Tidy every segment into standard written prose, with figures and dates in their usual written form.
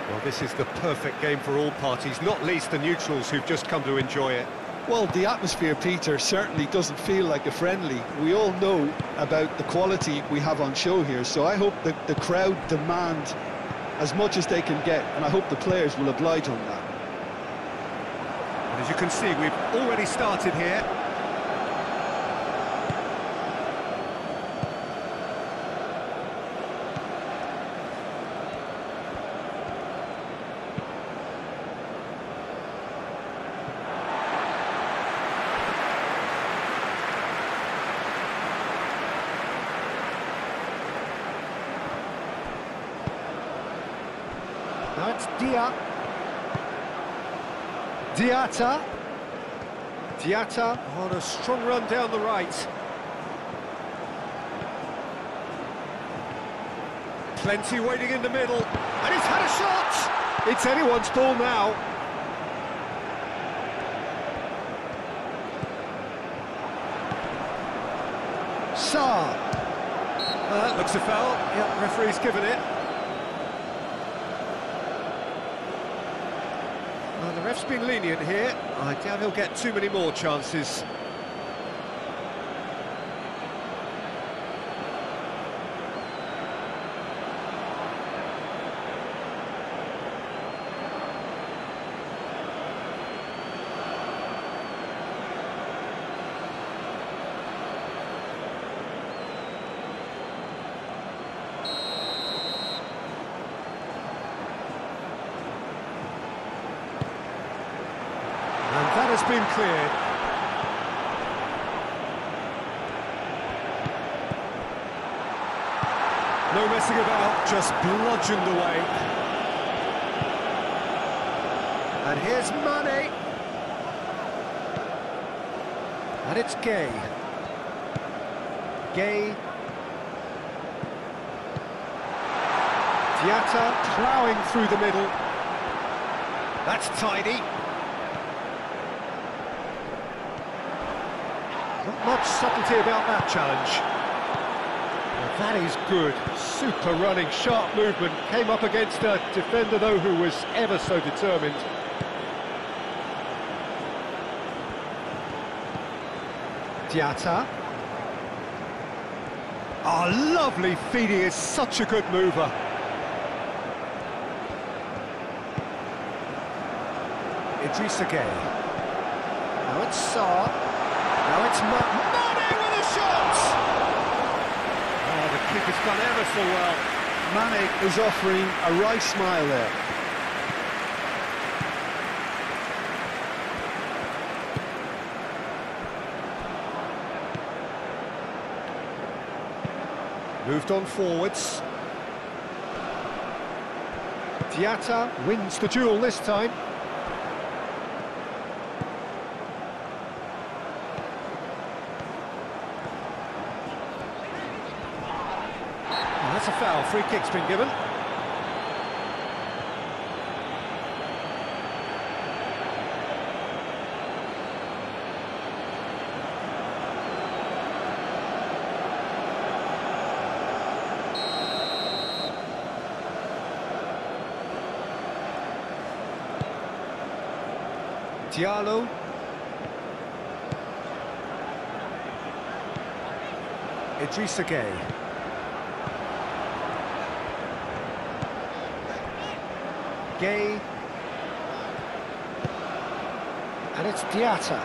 Well, this is the perfect game for all parties, not least the neutrals who've just come to enjoy it. Well, the atmosphere, Peter, certainly doesn't feel like a friendly. We all know about the quality we have on show here, so I hope that the crowd demand as much as they can get, and I hope the players will oblige on that. And as you can see, we've already started here. Now it's Diatta on a strong run down the right. Plenty waiting in the middle, and he's had a shot! It's anyone's ball now. Sarr. That looks a foul. Yep, referee's given it. Well, the ref's been lenient here. I doubt he'll get too many more chances. And that has been cleared. No messing about, just bludgeoned away. And here's Mane. And it's Gay. Diatta ploughing through the middle. That's tidy. Not much subtlety about that challenge. Well, that is good. Super running, sharp movement. Came up against a defender, though, who was ever so determined. Diatta. Oh, lovely feed. He is such a good mover. Idrissa Gay. Now it's Sarr. Now it's Mane with a shot! Oh, the kick has gone ever so well. Mane is offering a right smile there. Moved on forwards. Diatta wins the duel this time. That's a foul, free kick's been given. Diallo. Idrissa Gay. Gay, and it's Diatta.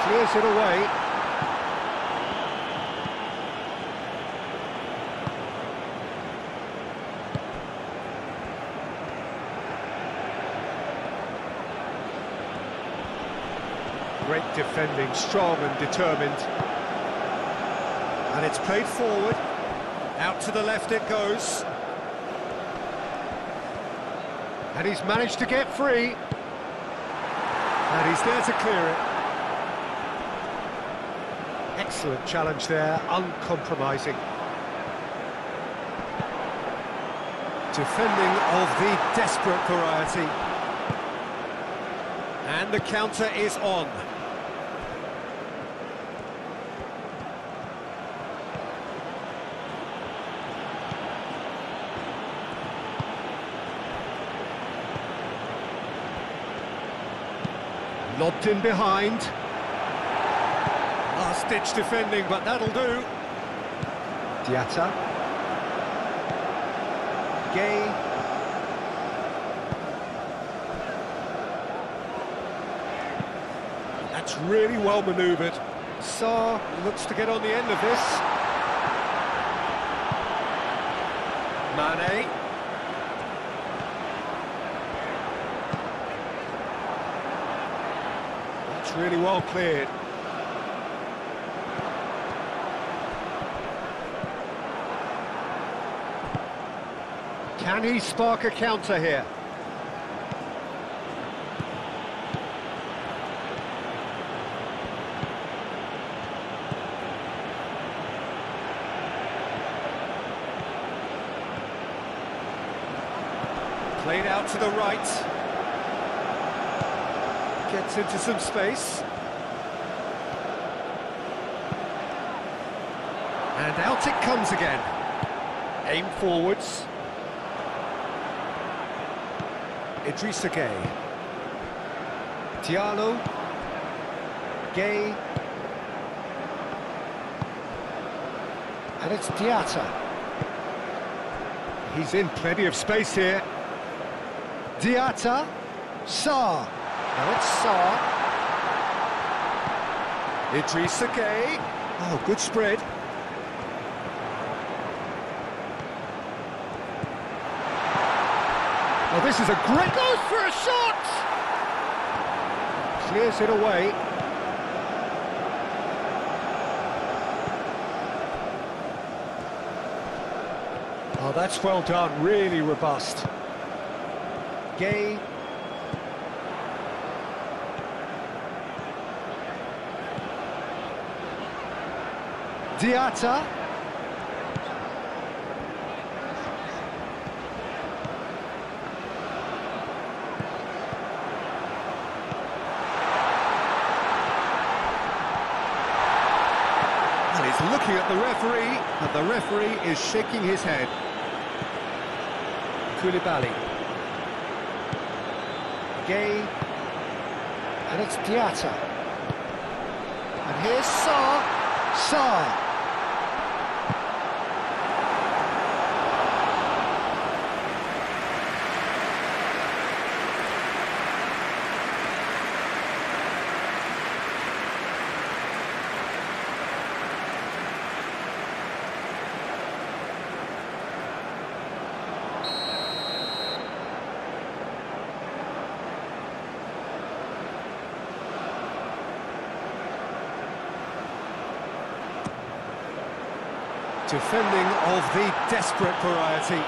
Clears it away. Great defending, strong and determined. And it's played forward, out to the left it goes. And he's managed to get free. And he's there to clear it. Excellent challenge there, uncompromising. Defending of the desperate variety. And the counter is Lobbed in behind. Last-ditch defending, but that'll do. Diatta. Gay. That's really well manoeuvred. Sarr looks to get on the end of this. Mane. That's really well cleared. Can he spark a counter here? Played out to the right. Gets into some space. And out it comes again. Aim forwards. Idrissa Gay. Diallo. Gay. And it's Diatta. He's in plenty of space here. Diatta. Sarr. Now it's Sarr. Idrissa Gay. Oh, good spread. Oh, this is a great... Goes for a shot! Clears it away. Oh, that's well done, really robust. Gay. Diatta. And he's looking at the referee, and the referee is shaking his head. Koulibaly. Gay. And it's Diatta. And here's Sarr. Sarr. Defending of the desperate variety.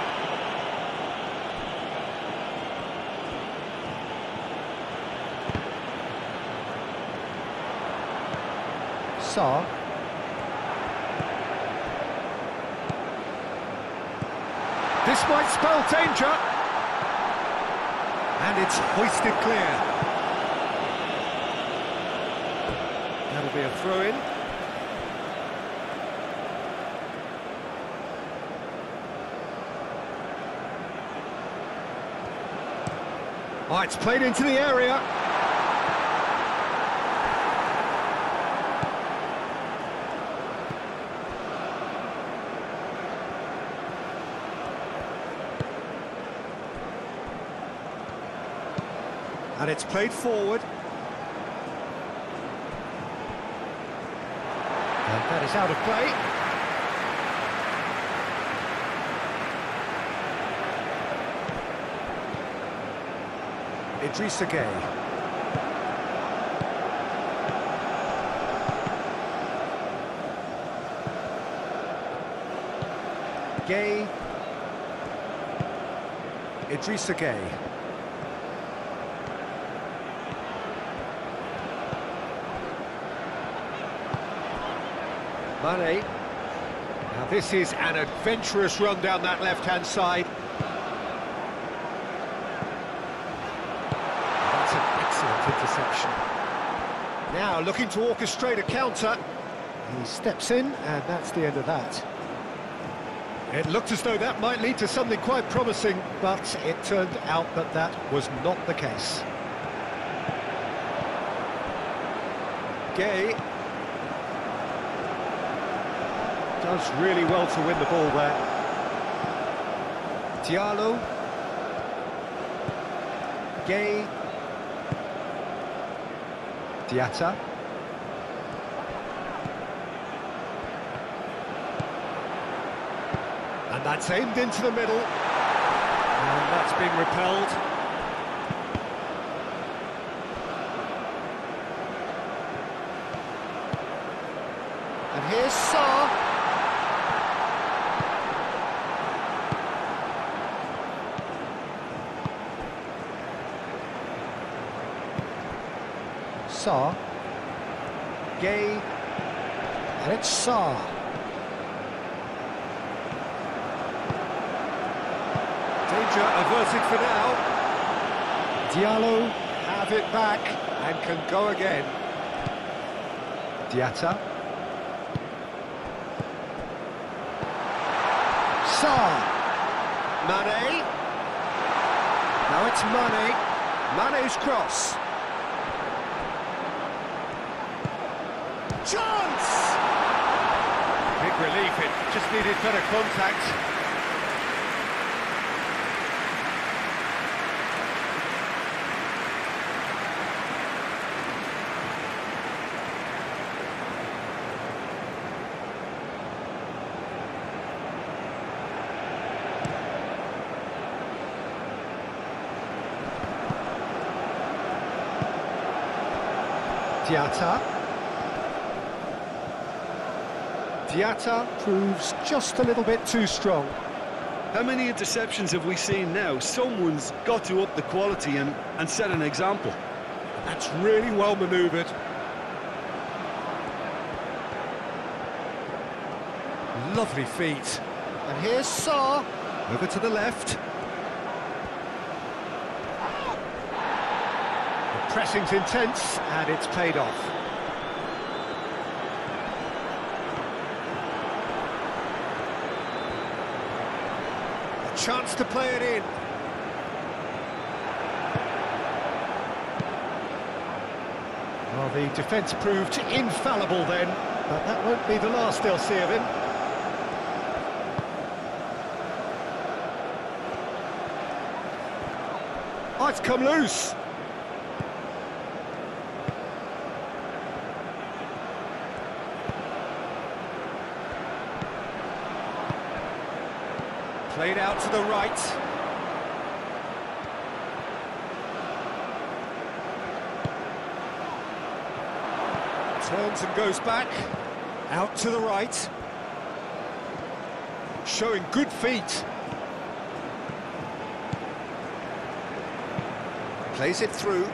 Sarr. This might spell danger. And it's hoisted clear. That'll be a throw-in. Oh, it's played into the area. And it's played forward. And that is out of play. Idrissa Gay. Gay. Idrissa Gay. Mane. Now this is an adventurous run down that left-hand side. Interception. Now looking to orchestrate a counter. He steps in, and that's the end of that. It looked as though that might lead to something quite promising, but it turned out that that was not the case. Gay does really well to win the ball there. Diallo. Gay. Diatta. And that's aimed into the middle. And that's being repelled. And here's Sarr. Sarr. Gay. And it's Sarr. Danger averted for now. Diallo have it back and can go again. Diatta. Sarr. Mane. Now it's Mane. Mane's cross. Chance! Big relief, it just needed better contact. Diatta. Diatta proves just a little bit too strong. How many interceptions have we seen now? Someone's got to up the quality and set an example. That's really well manoeuvred. Lovely feet. And here's Sarr. Over to the left. The pressing's intense, and it's paid off. Chance to play it in. Well, the defence proved infallible then, but that won't be the last they'll see of him. Oh, it's come loose. Played out to the right. Turns and goes back. Out to the right. Showing good feet. Plays it through.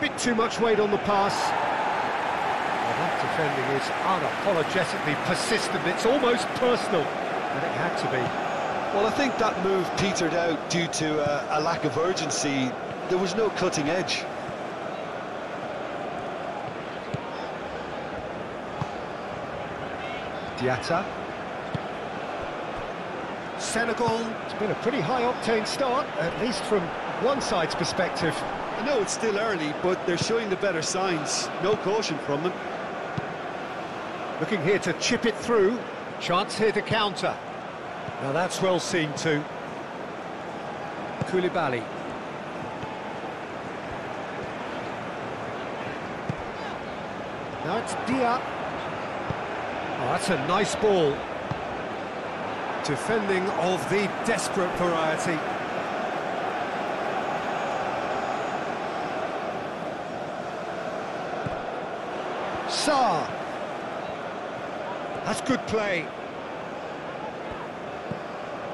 Bit too much weight on the pass. That defending is unapologetically persistent. It's almost personal, and it had to be. Well, I think that move petered out due to a lack of urgency. There was no cutting edge. Diatta. Senegal. It's been a pretty high-octane start, at least from one side's perspective. I know it's still early, but they're showing the better signs. No caution from them. Looking here to chip it through. Chance here to counter. Now that's well seen too. Koulibaly. Now it's Dia. Oh, that's a nice ball. Defending of the desperate variety. Sarr. That's good play.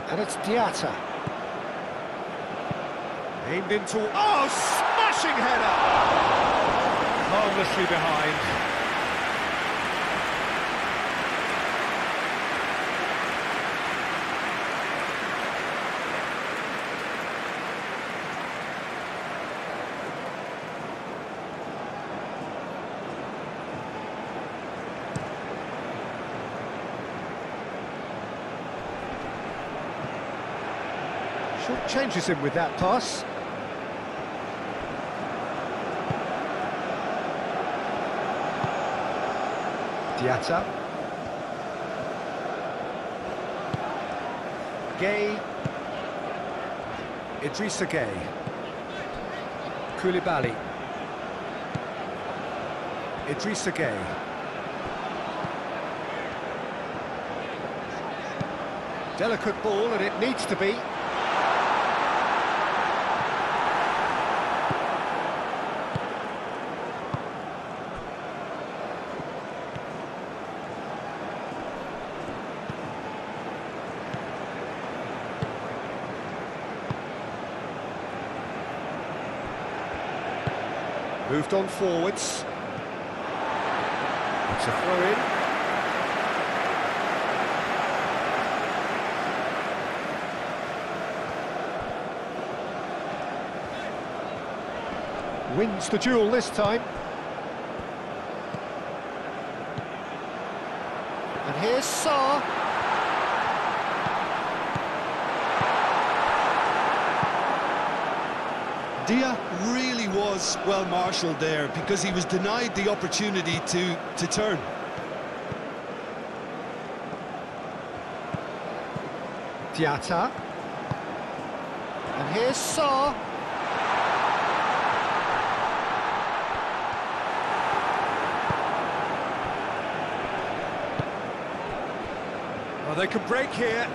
And it's Diatta. Aimed into... Oh, smashing header! Harmlessly behind. Changes him with that pass. Diatta. Gay. Idrissa Gay. Koulibaly. Idrissa Gay. Delicate ball, and it needs to be. Moved on forwards. It's a throw-in. Wins the duel this time. And here's Sarr. Dia really was well marshalled there because he was denied the opportunity to turn. Diatta. And here's Sarr. Well, they can break here.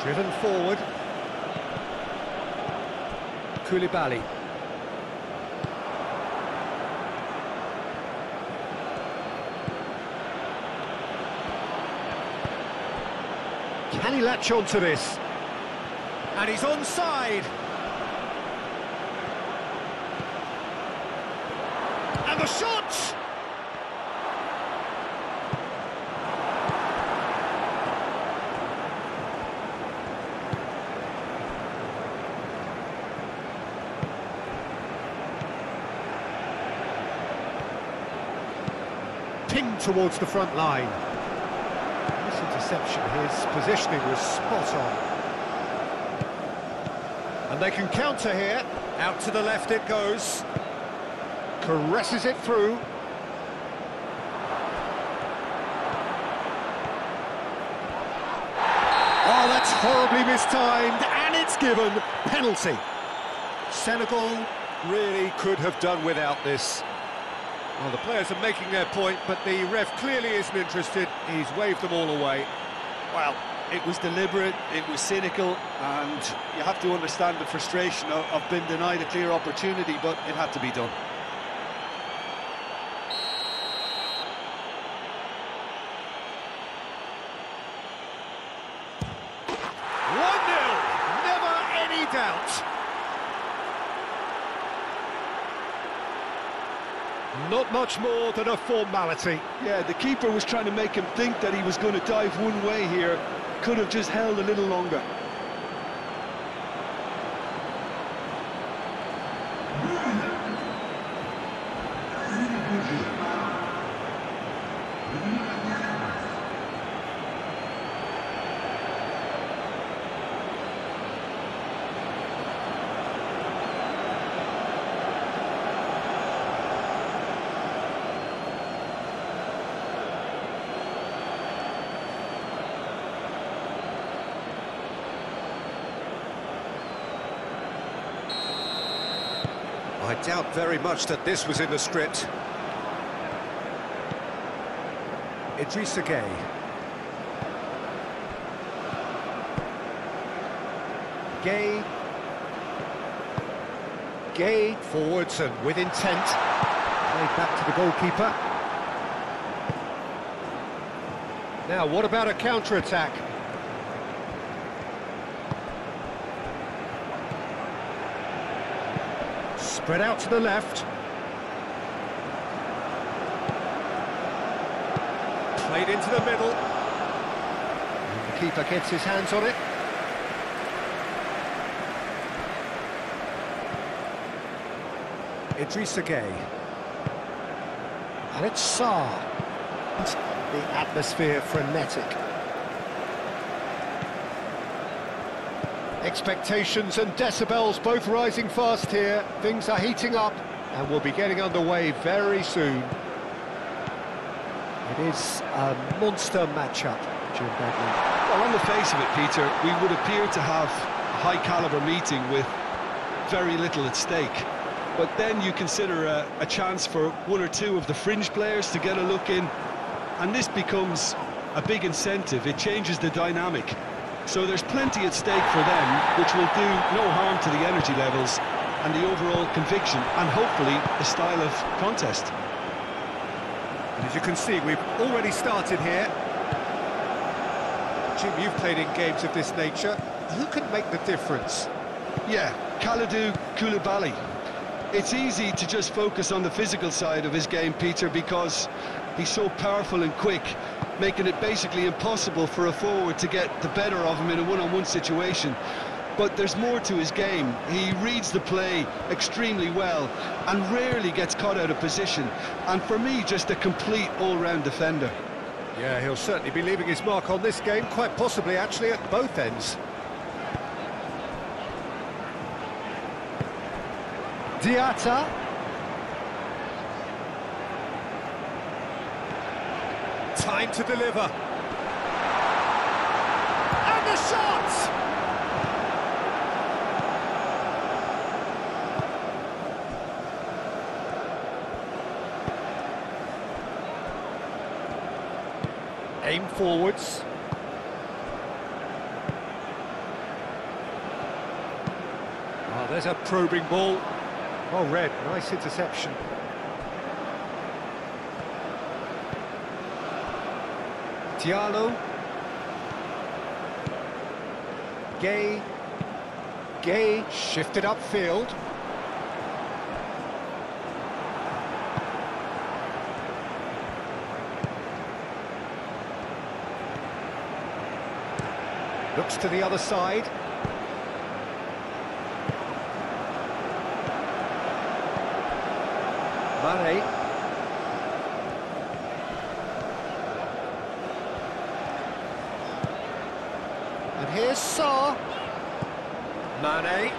Driven forward. Koulibaly. Can he latch on to this? And he's onside. And the shot! Pinged towards the front line. This interception, his positioning was spot on. And they can counter here. Out to the left it goes. Caresses it through. Oh, that's horribly mistimed, and it's given. Penalty. Senegal really could have done without this. Well, the players are making their point, but the ref clearly isn't interested. He's waved them all away. Well, it was deliberate, it was cynical, and you have to understand the frustration of being denied a clear opportunity, but it had to be done. Doubt. Not much more than a formality. Yeah, the keeper was trying to make him think that he was going to dive one way here. Could have just held a little longer. I doubt very much that this was in the script. Idrissa Gay. Gay forwards and with intent. Played back to the goalkeeper. Now, what about a counter-attack? Spread out to the left. Played into the middle. And the keeper gets his hands on it. Idrissa Gay. And it's Sarr. The atmosphere frenetic. Expectations and decibels both rising fast here. Things are heating up and we'll be getting underway very soon. It is a monster matchup, Jim Begley. Well, on the face of it, Peter, we would appear to have a high-caliber meeting with very little at stake. But then you consider a chance for one or two of the fringe players to get a look in, and this becomes a big incentive. It changes the dynamic. So there's plenty at stake for them, which will do no harm to the energy levels and the overall conviction, and hopefully the style of contest. And as you can see, we've already started here. Jim, you've played in games of this nature. Who can make the difference? Yeah, Kalidou Koulibaly. It's easy to just focus on the physical side of his game, Peter, because he's so powerful and quick, making it basically impossible for a forward to get the better of him in a one-on-one situation. But there's more to his game. He reads the play extremely well and rarely gets caught out of position. And for me, just a complete all-round defender. Yeah, he'll certainly be leaving his mark on this game, quite possibly actually at both ends. Diatta. Time to deliver. And the shot! Aim forwards. Oh, there's a probing ball. Well read, nice interception. Diallo. Gay shifted upfield. Looks to the other side. Mane. And here's Sarr. Mane.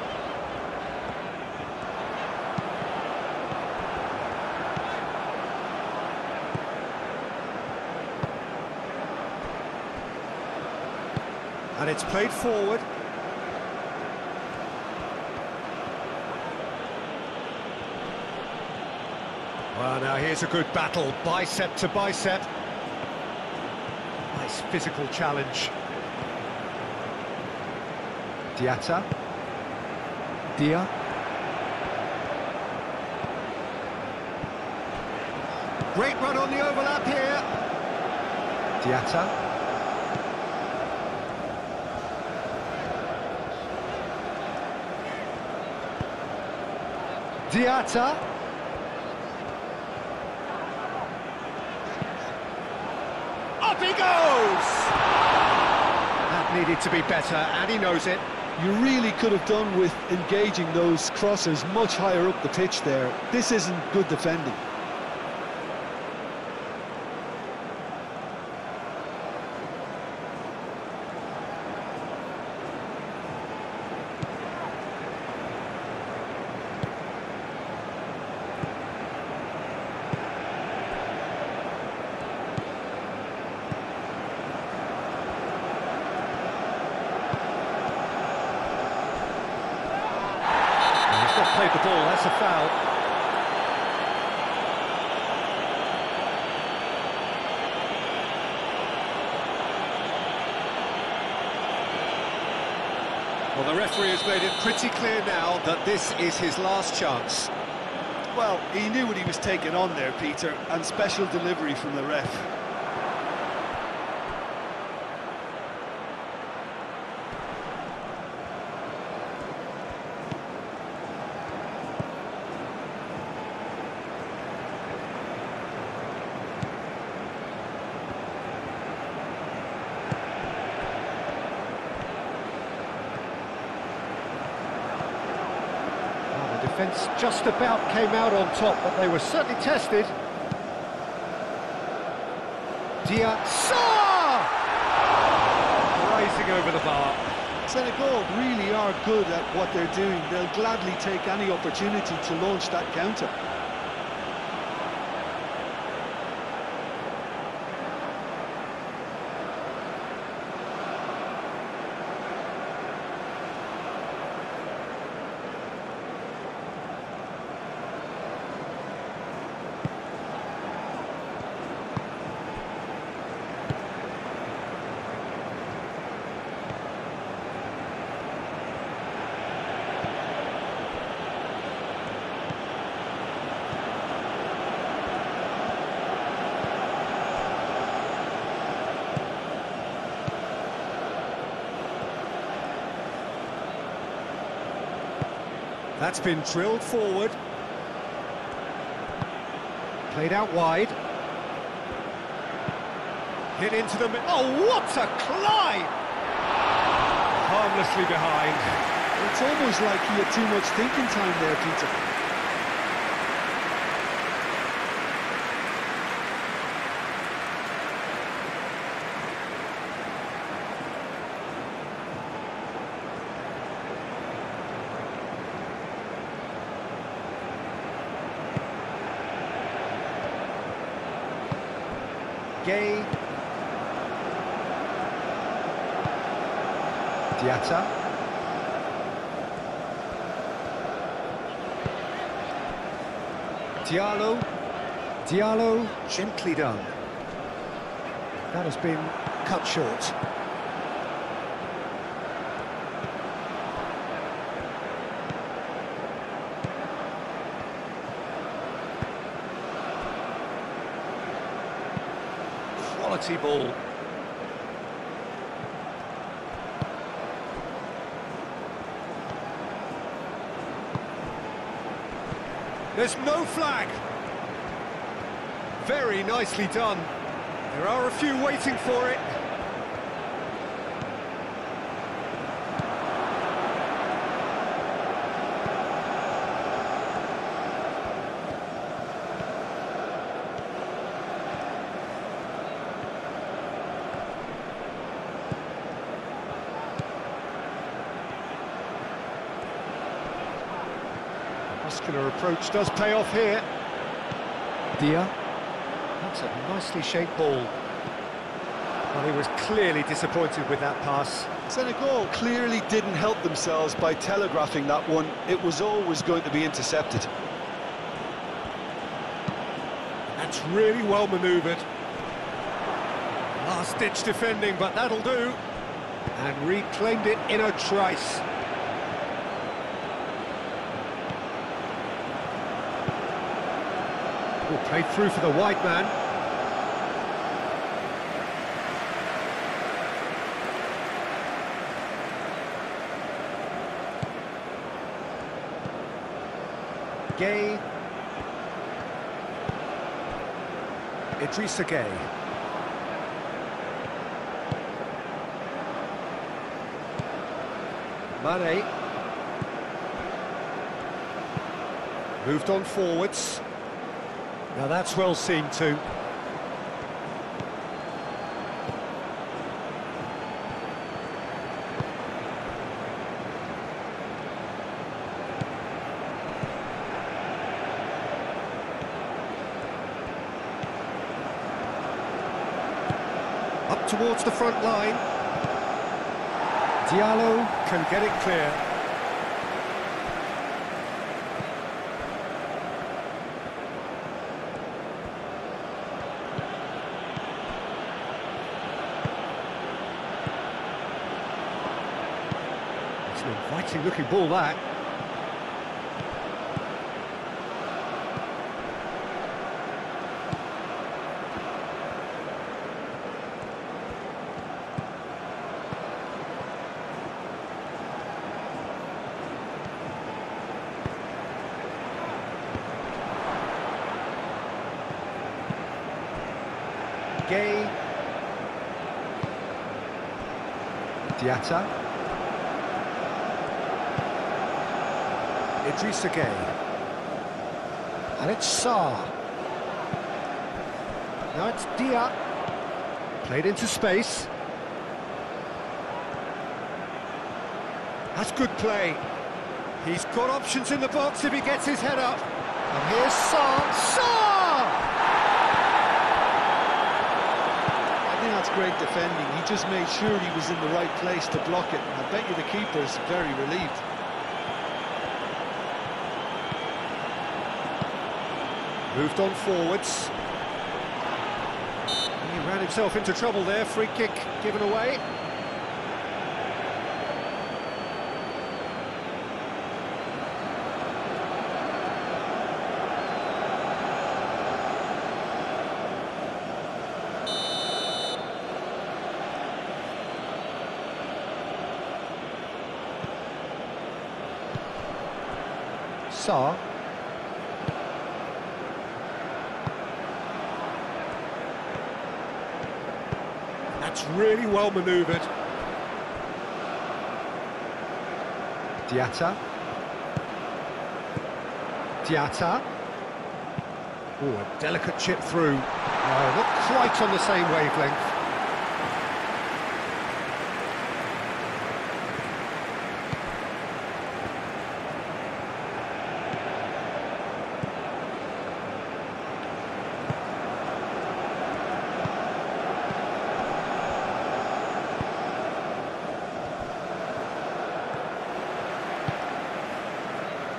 And it's played forward. Well, now here's a good battle, bicep to bicep. Nice physical challenge. Diatta. Dia. Great run on the overlap here. Diatta. Diatta. Up he goes! That needed to be better, and he knows it. You really could have done with engaging those crossers much higher up the pitch there. This isn't good defending. Played the ball, that's a foul. Well, the referee has made it pretty clear now that this is his last chance. Well, he knew what he was taking on there, Peter, and special delivery from the ref. Defence just about came out on top, but they were certainly tested. Dia Sarr! Rising over the bar. Senegal really are good at what they're doing. They'll gladly take any opportunity to launch that counter. That's been drilled forward. Played out wide. Hit into the middle. Oh, what a climb! Harmlessly behind. It's almost like he had too much thinking time there, Peter. Gay. Diatta. Diallo, gently done. That has been cut short. Quality ball. There's no flag. Very nicely done. There are a few waiting for it. Muscular approach does pay off here. Dia. That's a nicely shaped ball. Well, he was clearly disappointed with that pass. Senegal clearly didn't help themselves by telegraphing that one. It was always going to be intercepted. That's really well manoeuvred. Last-ditch defending, but that'll do. And reclaimed it in a trice. Played through for the wide man. Gay. Idrissa Gay. Mane. Moved on forwards. Now that's well seen too. Up towards the front line. Diallo can get it clear. It's an inviting looking ball, that. Gay. Diatta. Idrissa Gay. And it's Sarr. Now it's Dia. Played into space. That's good play. He's got options in the box if he gets his head up. And here's Sarr! I think that's great defending. He just made sure he was in the right place to block it. I bet you the keeper's very relieved. Moved on forwards. He ran himself into trouble there. Free kick given away. Sarr. That's really well manoeuvred. Diatta. Oh, a delicate chip through. Not quite on the same wavelength.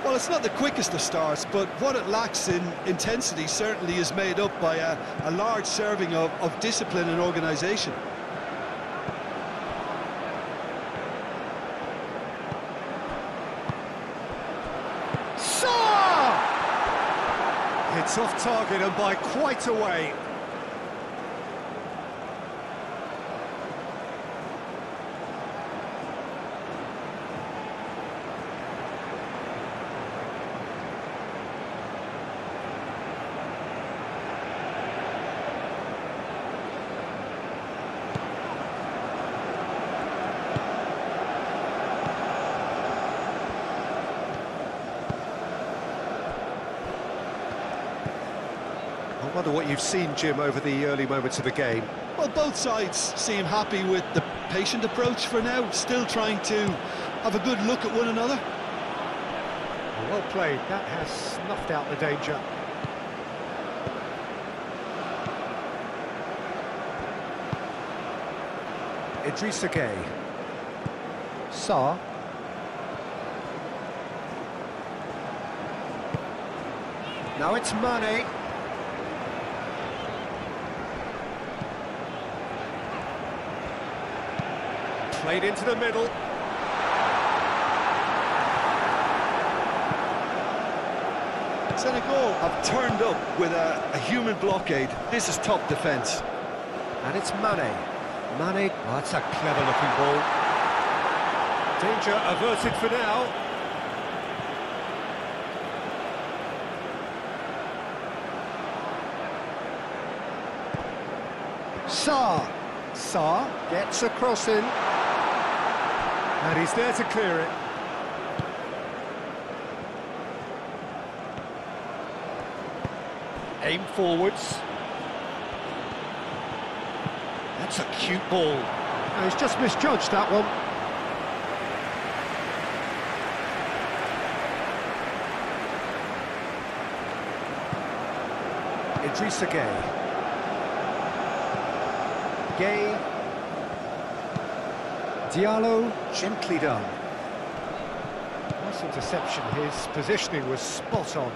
Well, it's not the quickest of starts, but what it lacks in intensity certainly is made up by a large serving of discipline and organisation. Sarr! It's off target and by quite a way. I wonder what you've seen, Jim, over the early moments of the game. Well, both sides seem happy with the patient approach for now, still trying to have a good look at one another. Well played, that has snuffed out the danger. Idrissa Gueye. Sarr. Now it's Mane. Played into the middle. Senegal have turned up with a human blockade. This is top defence. And it's Mane. Mane, oh, that's a clever-looking ball. Danger averted for now. Sarr gets a cross in. And he's there to clear it. Aim forwards. That's a cute ball. No, he's just misjudged that one. Idrissa Gueye. Diallo, gently done. Nice interception, his positioning was spot on.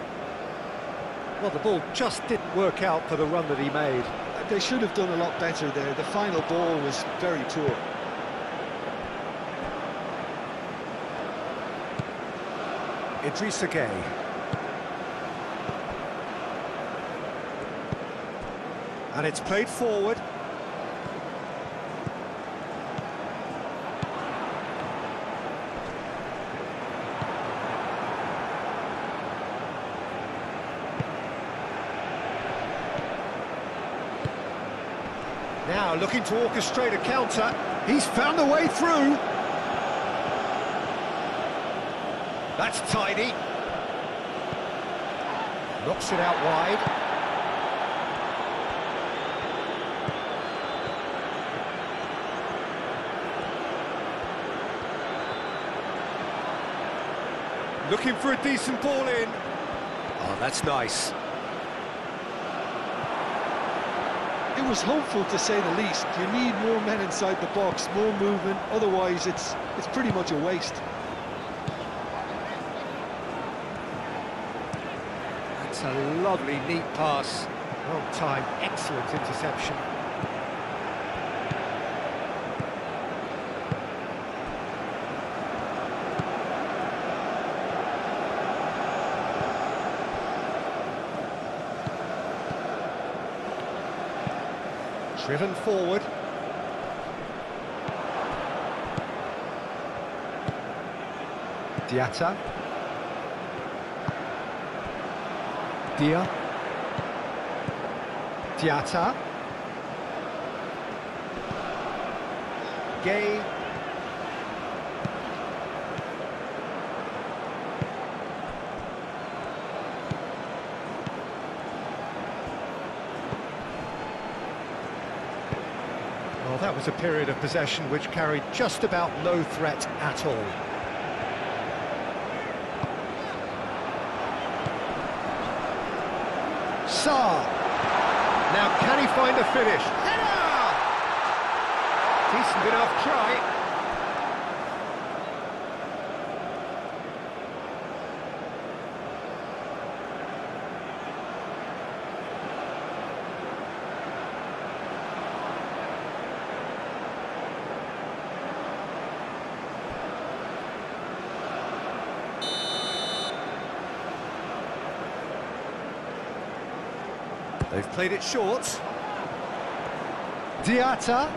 Well, the ball just didn't work out for the run that he made. They should have done a lot better there. The final ball was very poor. Idrissa Gueye. And it's played forward. Now looking to orchestrate a counter. He's found a way through. That's tidy. Knocks it out wide. Looking for a decent ball in. Oh, that's nice. It was hopeful, to say the least. You need more men inside the box, more movement, otherwise it's pretty much a waste. That's a lovely, neat pass. Well timed, excellent interception. Driven forward. Diatta. Diatta. Gay. Well, that was a period of possession which carried just about no threat at all. Sarr. Now, can he find a finish? Header! Decent enough try. They've played it short. Diatta.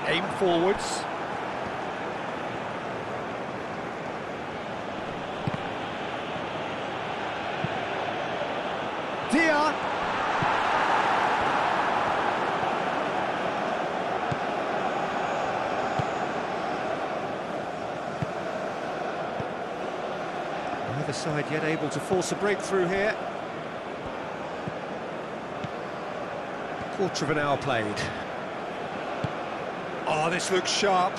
Aim forwards. Dia. Neither side yet able to force a breakthrough here. Quarter of an hour played. Oh, this looks sharp.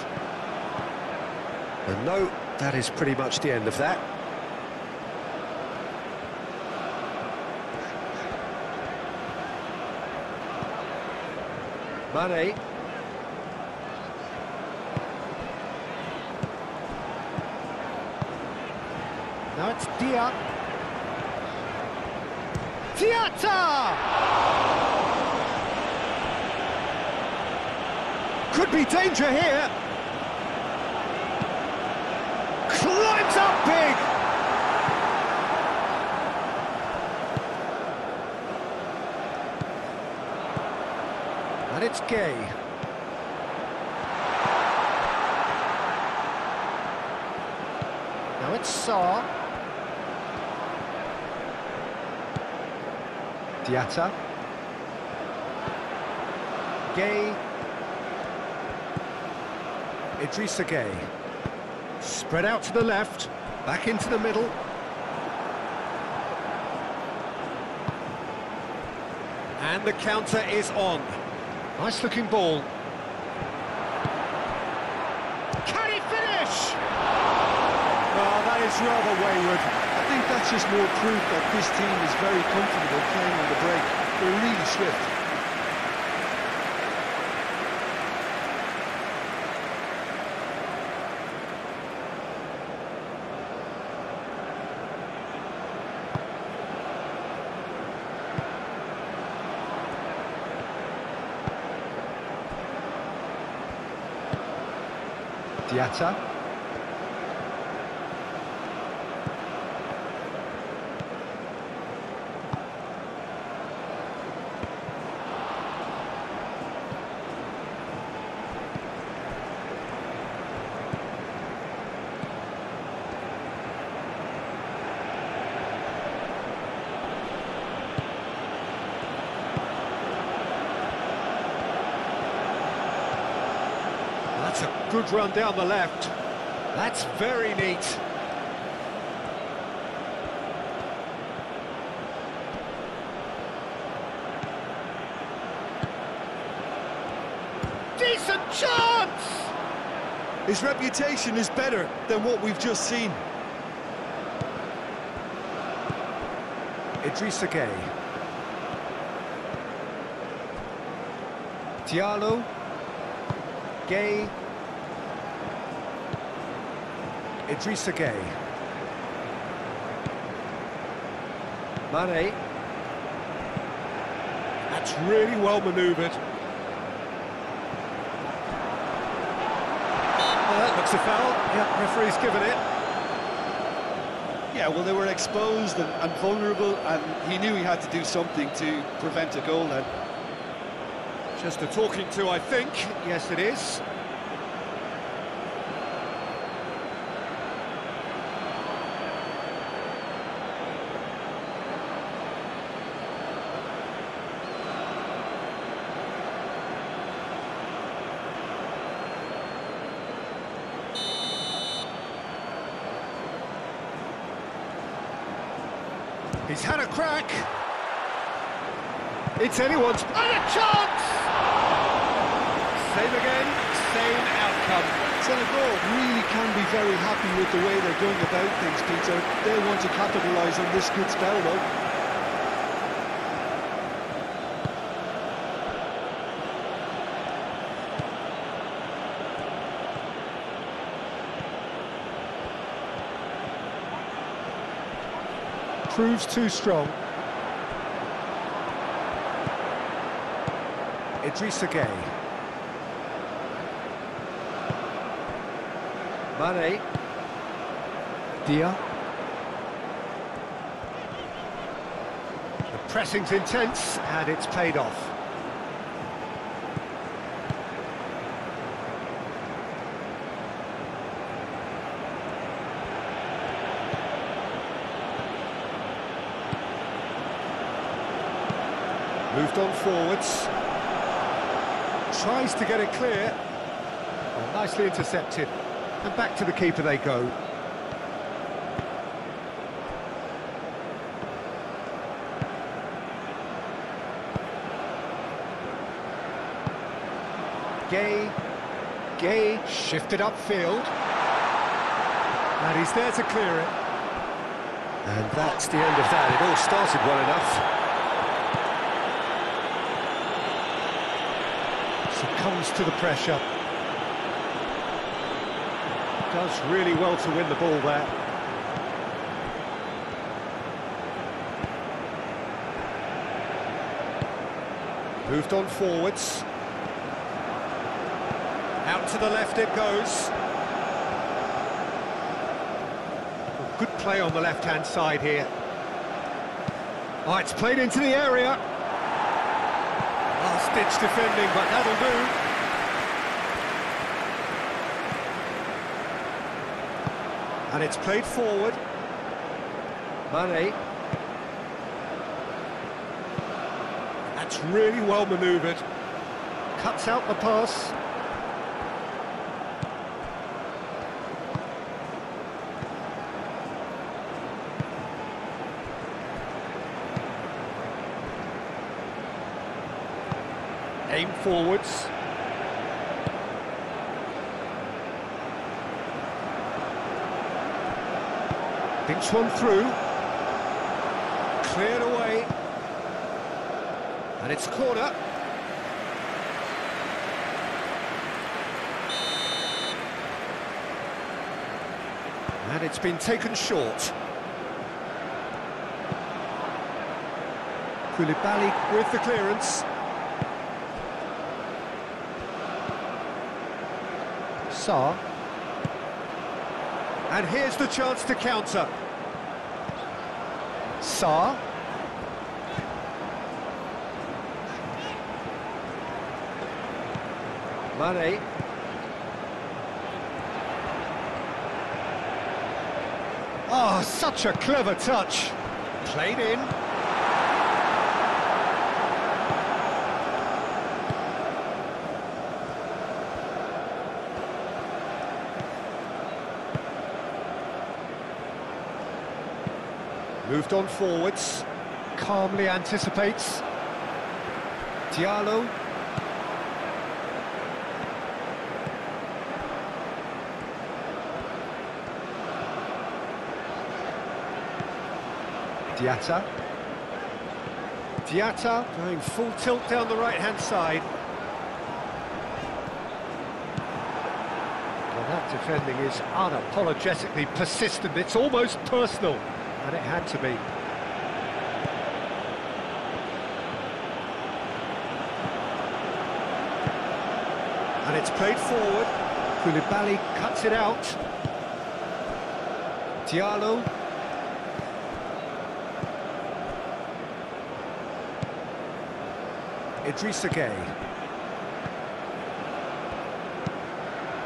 And no, that is pretty much the end of that. Mane. Now it's Dia. Diatta! Could be danger here. Climbs up big. And it's Gay. Now it's Sarr. Diatta. Gay. Idrissa Gay. Spread out to the left, back into the middle. And the counter is on. Nice looking ball. Can he finish? Oh, that is rather wayward. I think that's just more proof that this team is very comfortable playing on the break. They're really swift. Diatta. That's a good run down the left. That's very neat. Decent chance! His reputation is better than what we've just seen. Idrissa Gueye. Diallo. Gueye. Idrissa Gueye. Mane. That's really well manoeuvred. That looks a foul. Yeah, referee's given it. Yeah, well, they were exposed and vulnerable, and he knew he had to do something to prevent a goal then. Just a talking to, I think. Yes, it is. He's had a crack. It's anyone's... And a chance! Same again, same outcome. Senegal really can be very happy with the way they're going about things, Peter. They want to capitalise on this good spell, though. Proves too strong. Idrissa Gueye. Mane. Dia. The pressing's intense and it's paid off. Moved on forwards. Tries to get it clear. Well, nicely intercepted. And back to the keeper they go. Gueye shifted upfield. And he's there to clear it. And that's the end of that. It all started well enough. Succumbs to the pressure. Does really well to win the ball there. Moved on forwards. Out to the left it goes. Good play on the left-hand side here. Oh, it's played into the area. Last-ditch defending, but that'll do. And it's played forward. Mane. That's really well manoeuvred. Cuts out the pass. Aim forwards. Thinks one through. Cleared away. And it's corner. And it's been taken short. Koulibaly with the clearance. Sarr. And here's the chance to counter. Sarr. Mane. Oh, such a clever touch. Played in. Moved on forwards, calmly anticipates. Diallo. Diatta. Diatta going full tilt down the right-hand side. Well, that defending is unapologetically persistent. It's almost personal, and it had to be. And it's played forward. Koulibaly cuts it out. Diallo. Idrissa Gueye.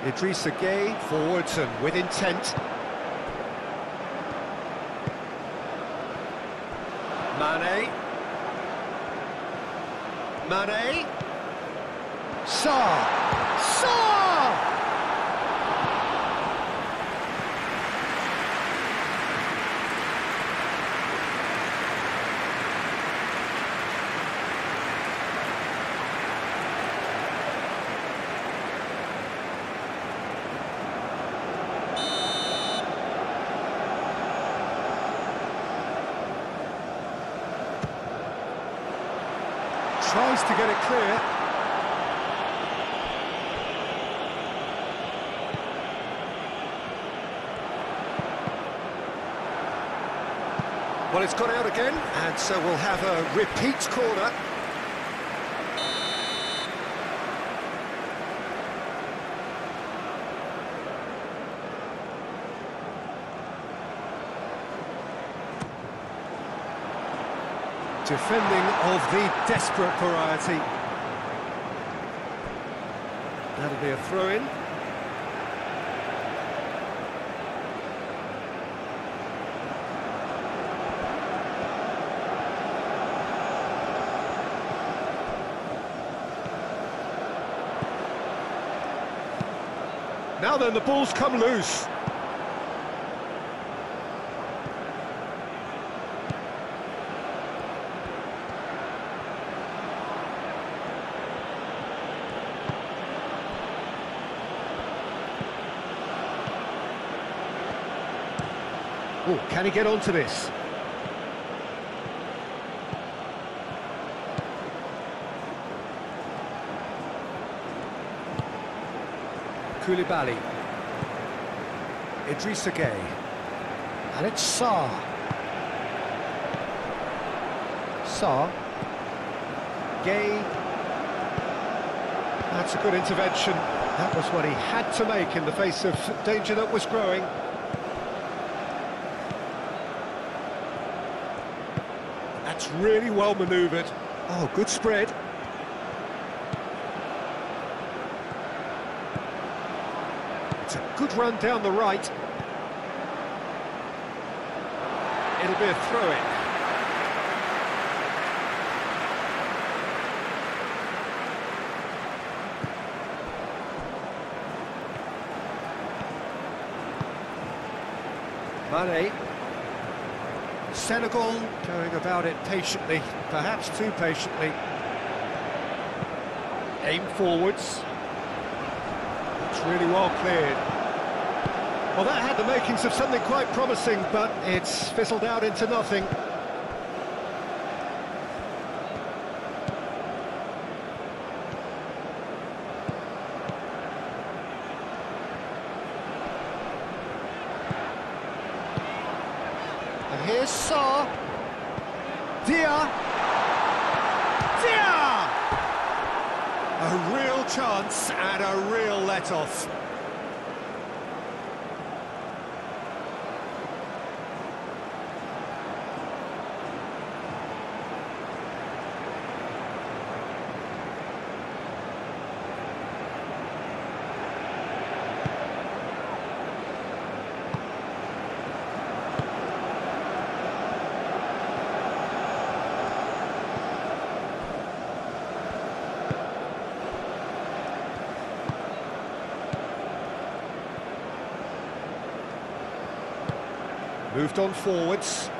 Idrissa Gueye forwards and with intent. Mane. Mane. Sarr. Sarr! Tries to get it clear. Well, it's gone out again, and so we'll have a repeat corner. Defending of the desperate variety. That'll be a throw-in. Now then, the ball's come loose. Oh, can he get onto this? Koulibaly. Idrissa Gueye. And it's Sarr. Sarr. Gueye. That's a good intervention. That was what he had to make in the face of danger that was growing. That's really well manoeuvred. Oh, good spread. It's a good run down the right. It'll be a throw-in. Mane. Senegal going about it patiently, perhaps too patiently. Aim forwards. It's really well cleared. Well, that had the makings of something quite promising, but it's fizzled out into nothing. And here's Sarr. Dia. A real chance and a real let-off. Moved on forwards.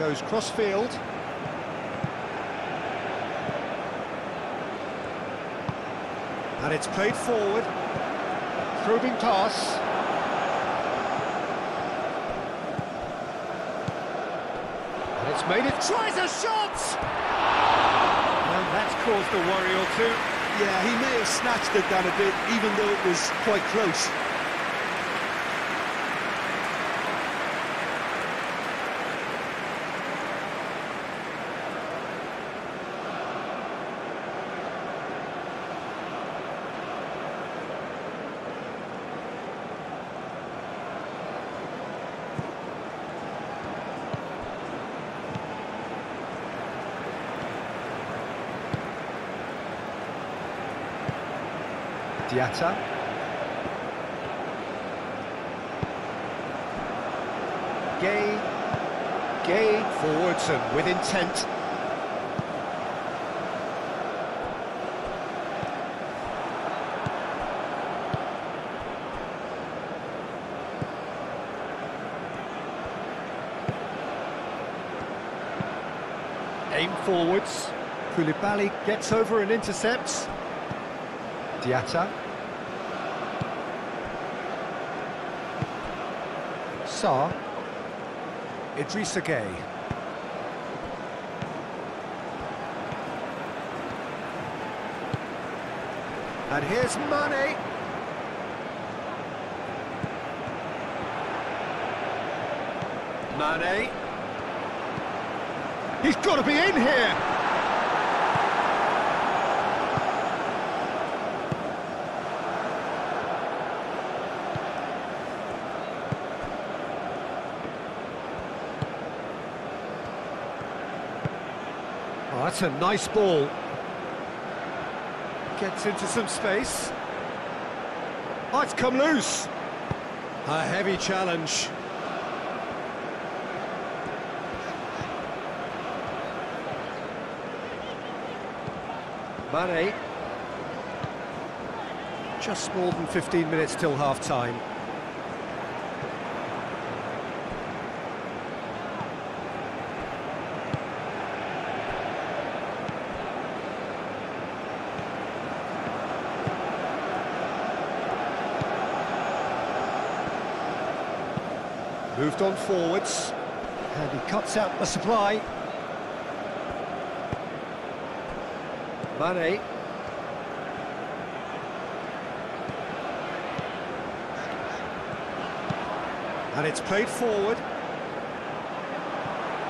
Goes cross-field. And it's played forward. Probing pass. And it's made it. Tries a shot! And that's caused a worry or two. Yeah, he may have snatched it down a bit, even though it was quite close. Diatta. Gay forwards and with intent. Aim forwards. Koulibaly gets over and intercepts. Diatta. Sarr. Idrissa Gueye. And here's Mane. Mane. He's got to be in here. Oh, that's a nice ball. Gets into some space. Oh, it's come loose. A heavy challenge. Mane. Just more than 15 minutes till half-time. Moved on forwards, and he cuts out the supply. Mane. And it's played forward.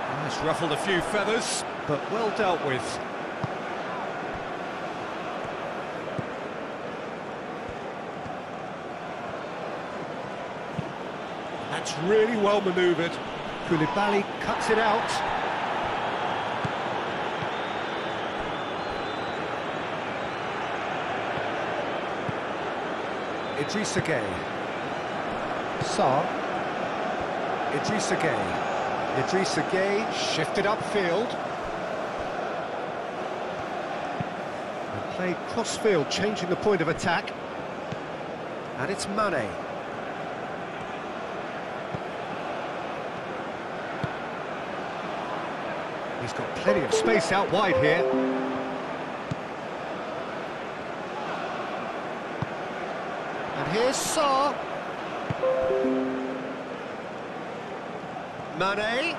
And it's ruffled a few feathers, but well dealt with. That's really well manoeuvred. Koulibaly cuts it out. Idrissa Gueye. Sarr. Idrissa Gueye. Idrissa Gueye shifted upfield. And played cross-field, changing the point of attack. And it's Mane. He's got plenty of space out wide here. And here's Sarr. Mane.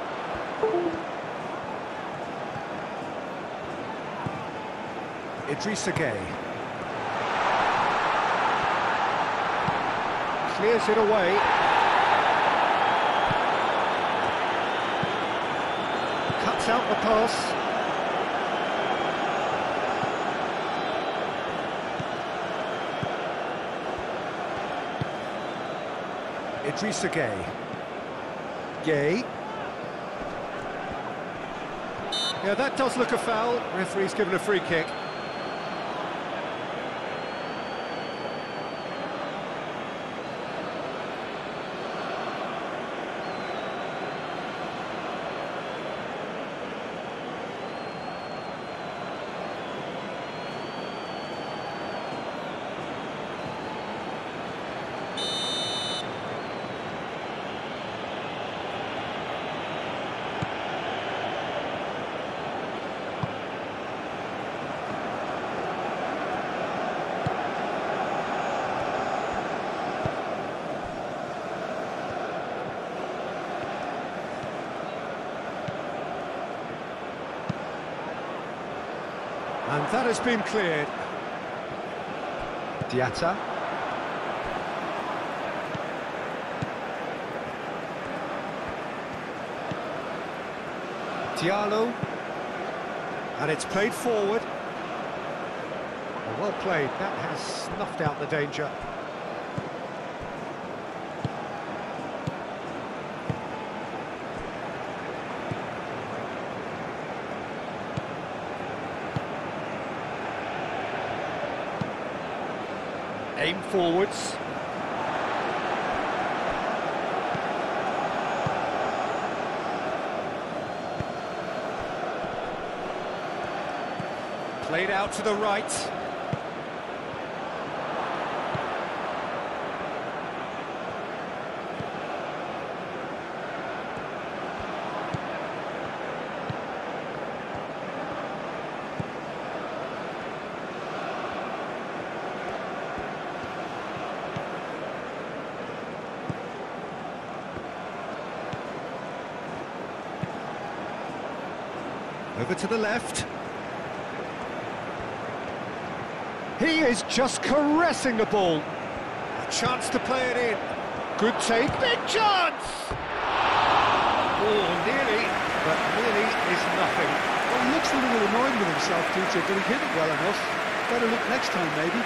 Idrissa Gueye. Clears it away. Cuts out the pass. Idrissa Gueye. Gueye. Yeah, that does look a foul. Referee's given a free kick. And that has been cleared. Diatta. Diallo. And it's played forward. Well played, that has snuffed out the danger. Aim forwards. Played out to the right. Over to the left. He is just caressing the ball. A chance to play it in. Good take. Big chance! Oh, nearly, but nearly is nothing. Well, he looks a little annoyed with himself, Peter, but he hit it well enough. Better look next time, maybe.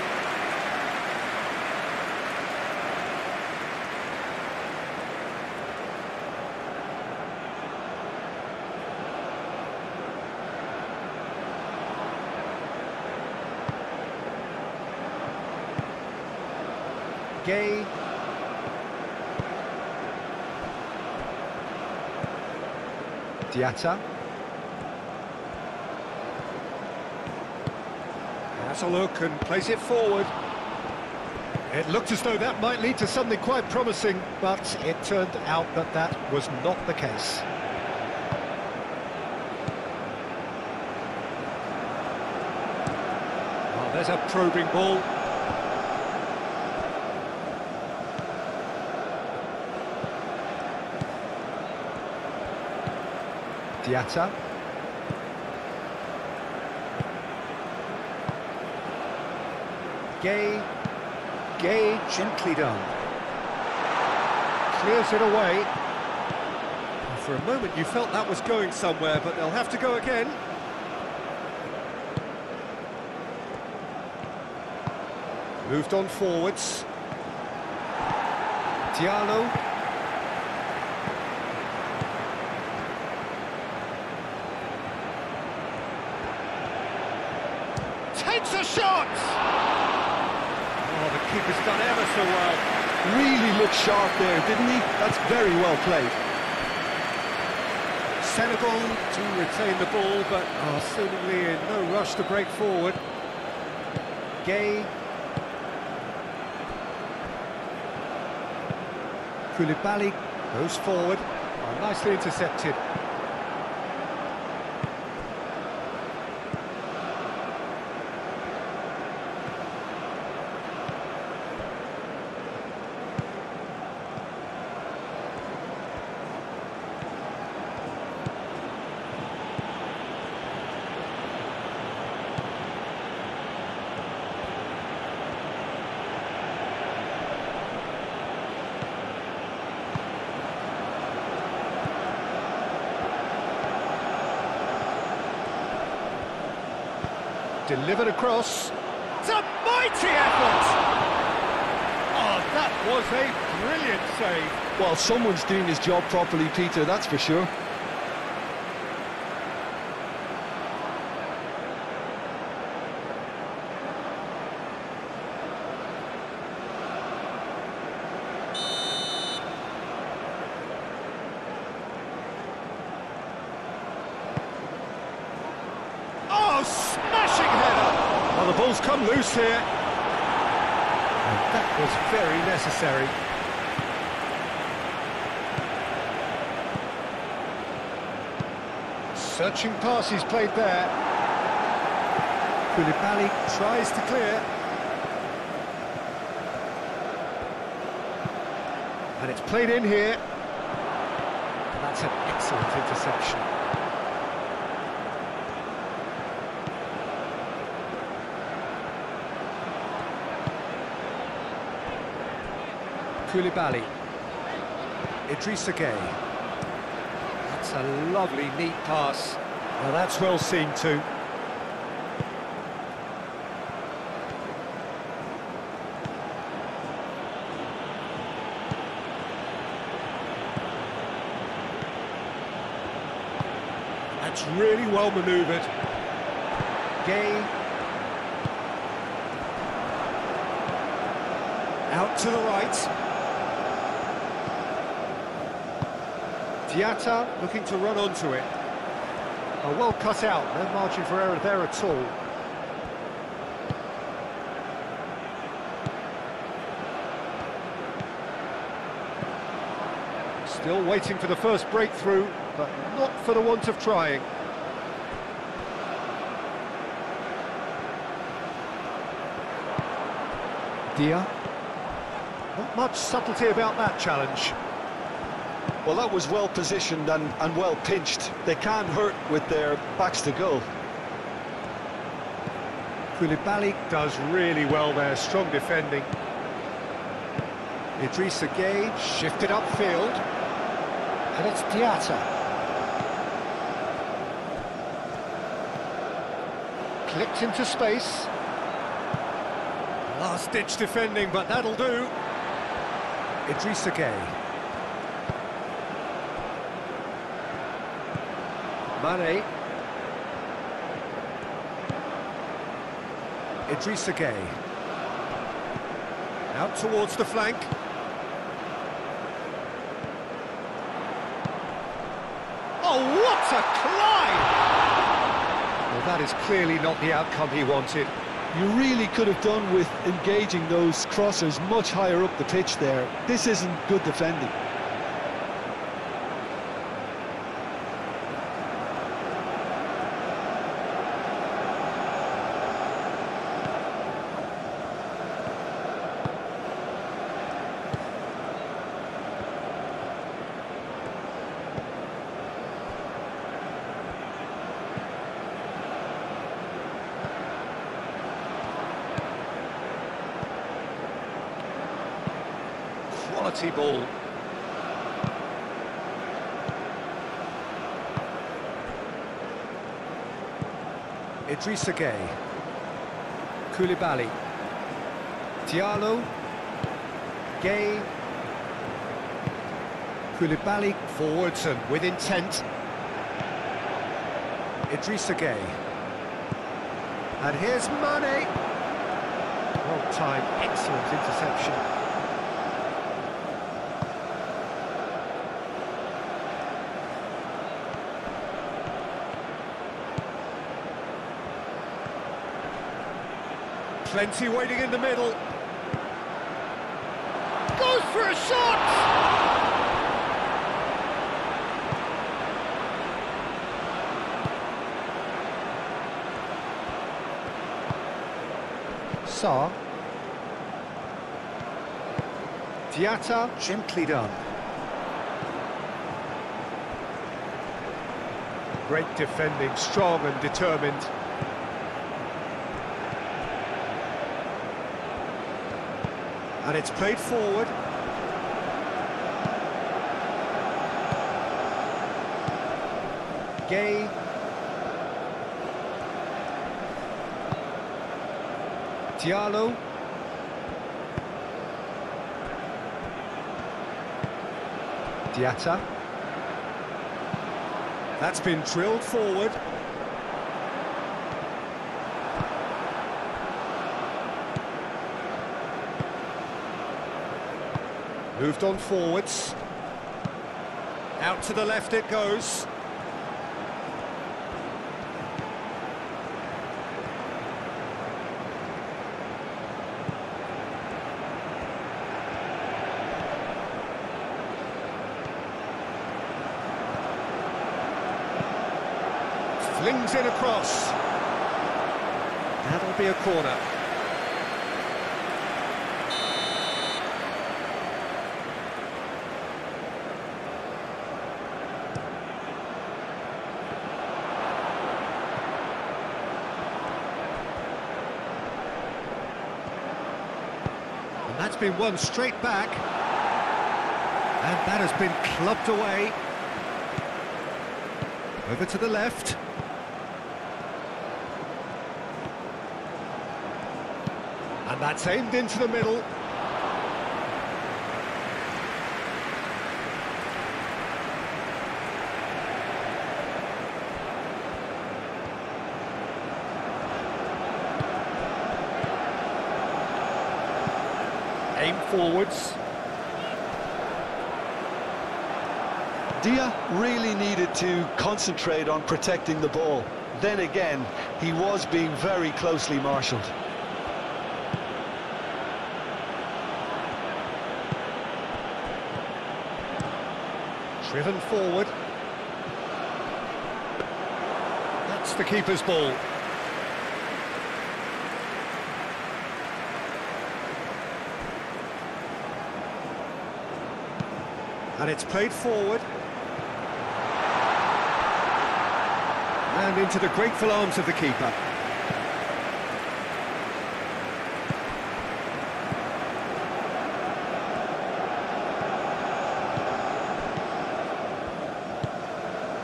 Gay. Diatta. Has a look and plays it forward. It looked as though that might lead to something quite promising, but it turned out that that was not the case. Well, there's a probing ball. Diatta. Gay. Gay, gently done. Clears it away. For a moment you felt that was going somewhere, but they'll have to go again. Moved on forwards. Diallo. Takes a shot! Oh, the keeper's done ever so well. Really looked sharp there, didn't he? That's very well played. Senegal to retain the ball, but are seemingly in no rush to break forward. Gay. Koulibaly goes forward. Oh, nicely intercepted. Delivered across. It's a mighty effort! Oh, that was a brilliant save. Well, someone's doing his job properly, Peter, that's for sure. Oh, smashing header! Well, the ball's come loose here. And that was very necessary. Searching pass he's played there. Koulibaly tries to clear. And it's played in here. That's an excellent interception. Koulibaly. Idrissa Gueye. That's a lovely, neat pass. Well, that's well seen too. That's really well manoeuvred. Gueye. Out to the right. Diatta looking to run onto it. Oh, well cut out, no margin for error there at all. Still waiting for the first breakthrough, but not for the want of trying. Dia. Not much subtlety about that challenge. Well, that was well positioned and well pinched. They can't hurt with their backs to goal. Koulibaly does really well there, strong defending. Idrissa Gueye shifted upfield. And it's Diatta. Clipped into space. Last-ditch defending, but that'll do. Idrissa Gueye. Mane. Idrissa Gueye. Out towards the flank. Oh, what a climb! Well, that is clearly not the outcome he wanted. You really could have done with engaging those crossers much higher up the pitch there. This isn't good defending. Quality ball. Idrissa Gueye. Koulibaly. Diallo. Gueye. Koulibaly forwards and with intent. Idrissa Gueye. And here's Mane. Well timed, excellent interception. Plenty waiting in the middle. Goes for a shot! Sarr. Diatta, gently done. Great defending, strong and determined. And it's played forward. Gueye. Diallo. Diatta. That's been drilled forward. Moved on forwards. Out to the left it goes. Flings in across. That'll be a corner. And that's been won straight back. And that has been clubbed away. Over to the left. And that's aimed into the middle. Aim forwards. Dia really needed to concentrate on protecting the ball. Then again, he was being very closely marshalled. Driven forward. That's the keeper's ball. And it's played forward. And into the grateful arms of the keeper.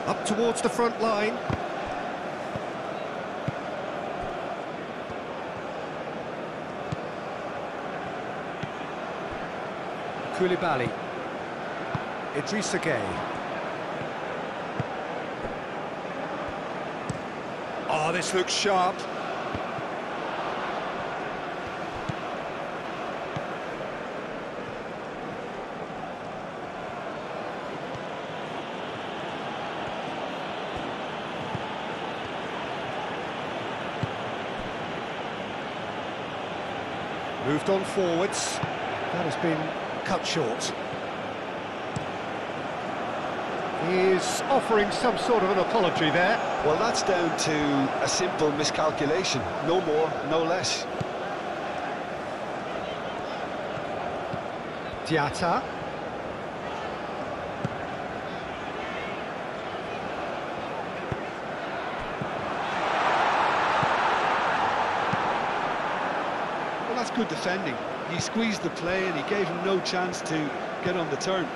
Up towards the front line. Koulibaly. Idrissa Gueye. Oh, this looks sharp. Moved on forwards. That has been cut short. He's offering some sort of an apology there. Well, that's down to a simple miscalculation. No more, no less. Diatta. Well, that's good defending. He squeezed the play and he gave him no chance to get on the turn.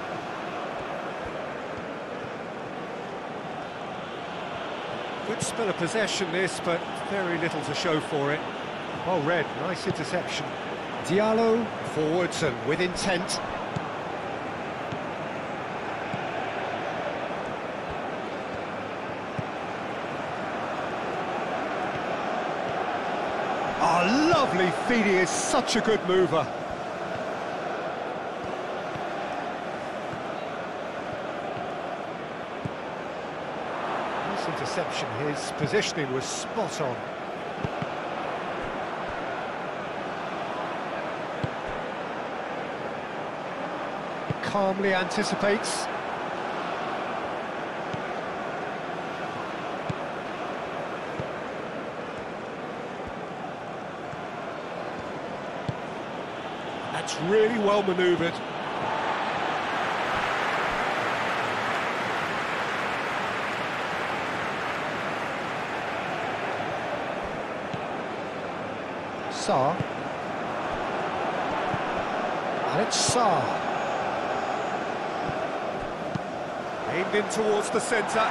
Good spell of possession this, but very little to show for it. Well read, nice interception. Diallo, forwards and with intent. Oh, lovely feed, he is such a good mover. Interception, his positioning was spot on. Calmly anticipates. That's really well manoeuvred. Sarr. And it's Sarr. Aimed in towards the centre.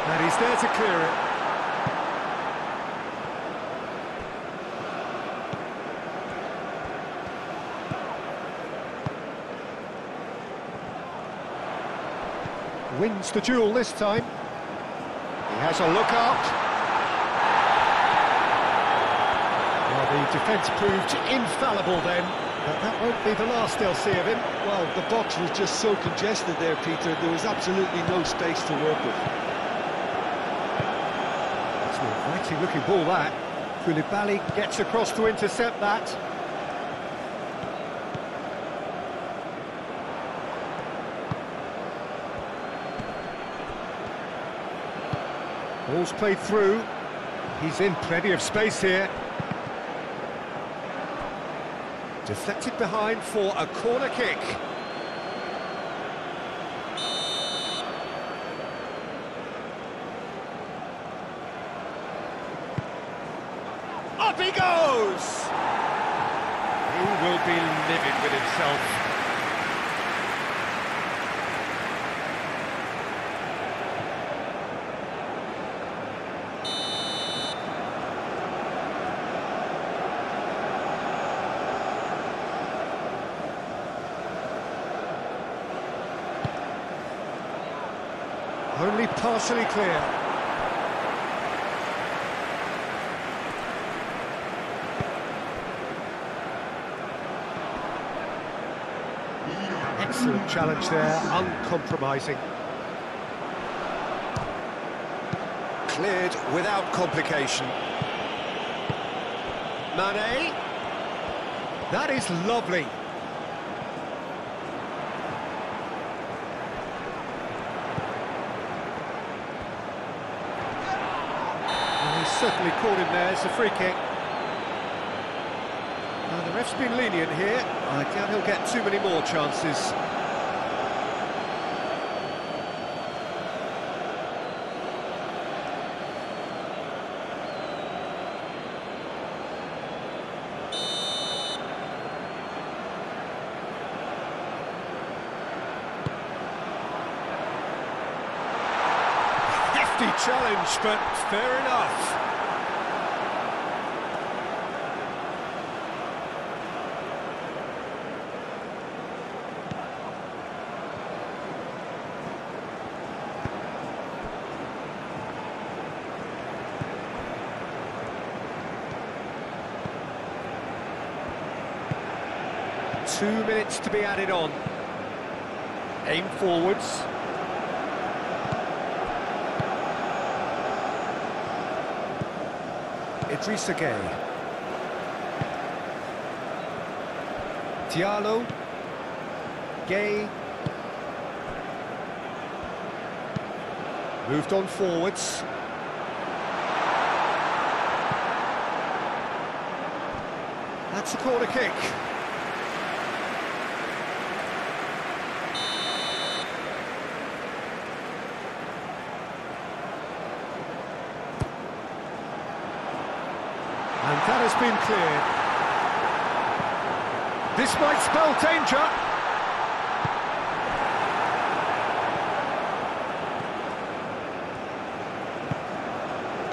And he's there to clear it. Wins the duel this time. He has a look up. Well, the defence proved infallible then, but that won't be the last they'll see of him. Well, the box was just so congested there, Peter. There was absolutely no space to work with. It's an inviting looking ball, that. Koulibaly gets across to intercept that. Ball's played through. He's in plenty of space here. Deflected behind for a corner kick. will be livid with himself. Only partially clear. Excellent challenge there, uncompromising. Cleared without complication. Mane. That is lovely. Certainly caught him there. It's a free kick. Now, the ref's been lenient here. I doubt he'll get too many more chances. Hefty challenge, but fair enough. Two minutes to be added on. Aim forwards. Idrissa Gueye. Diallo. Gueye. Moved on forwards. That's a corner kick. And that has been cleared. This might spell danger.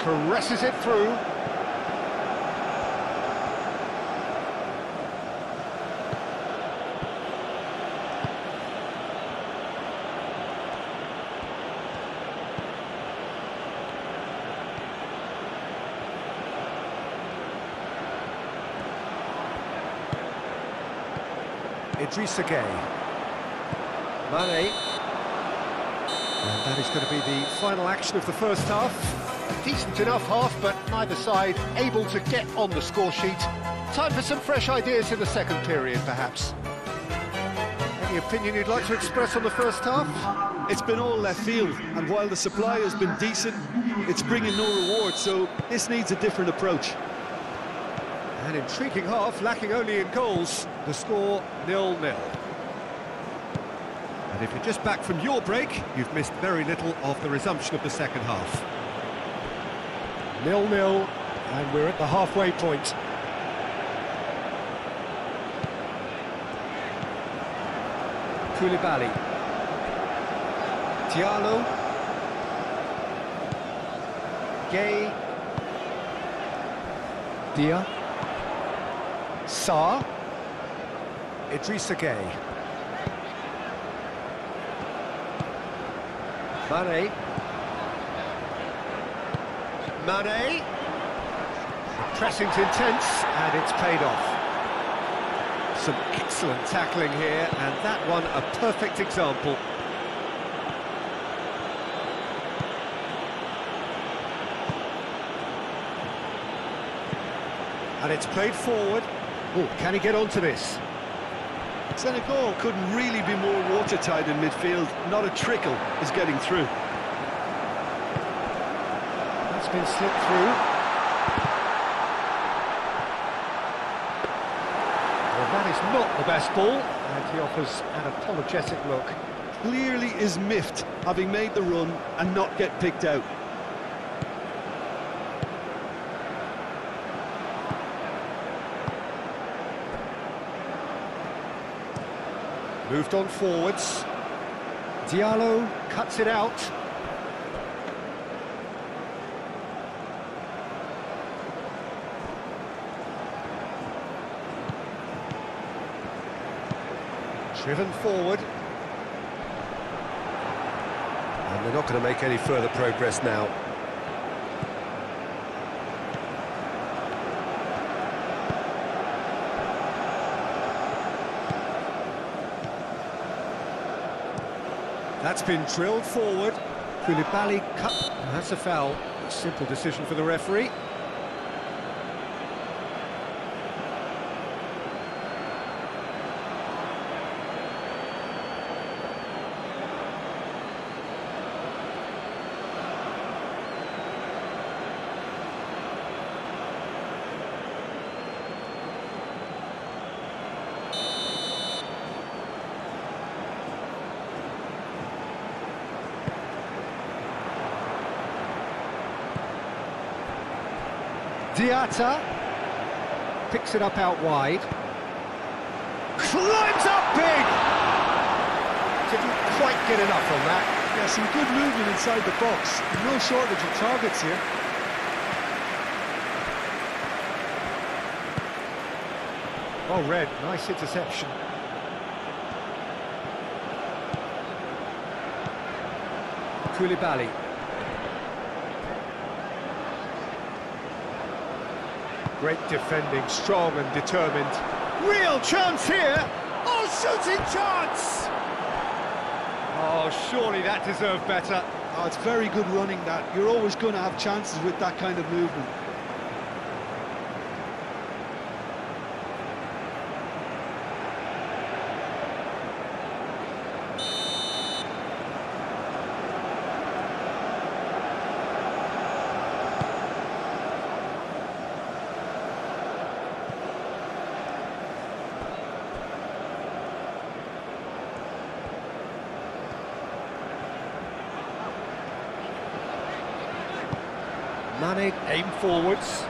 Caresses it through. Idrissa Gueye. Mane. And that is going to be the final action of the first half. A decent enough half, but neither side able to get on the score sheet. Time for some fresh ideas in the second period, perhaps. Any opinion you'd like to express on the first half? It's been all left field, and while the supply has been decent, it's bringing no reward, so this needs a different approach. An intriguing half, lacking only in goals. The score 0-0. And if you're just back from your break, you've missed very little of the resumption of the second half. 0-0, and we're at the halfway point. Koulibaly. Diallo. Gueye. Dia. Sarr. Idrissa Gueye. Mane. Mane. The pressing's intense, and it's paid off. Some excellent tackling here, and that one a perfect example. And it's played forward. Oh, can he get onto this? Senegal couldn't really be more watertight in midfield. Not a trickle is getting through. That's been slipped through. Well, that is not the best ball, and he offers an apologetic look. Clearly is miffed, having made the run and not get picked out. Moved on forwards. Diallo cuts it out. Driven forward. And they're not going to make any further progress now. That's been drilled forward. Koulibaly cut. That's a foul. A simple decision for the referee. Diatta picks it up out wide. Climbs up big! Didn't quite get enough on that. Yeah, some good movement inside the box. No shortage of targets here. Well read, nice interception. Koulibaly. Great defending, strong and determined. Real chance here! Oh, shooting chance! Oh, surely that deserved better. Oh, it's very good running, that. You're always going to have chances with that kind of movement. Mane aim forwards.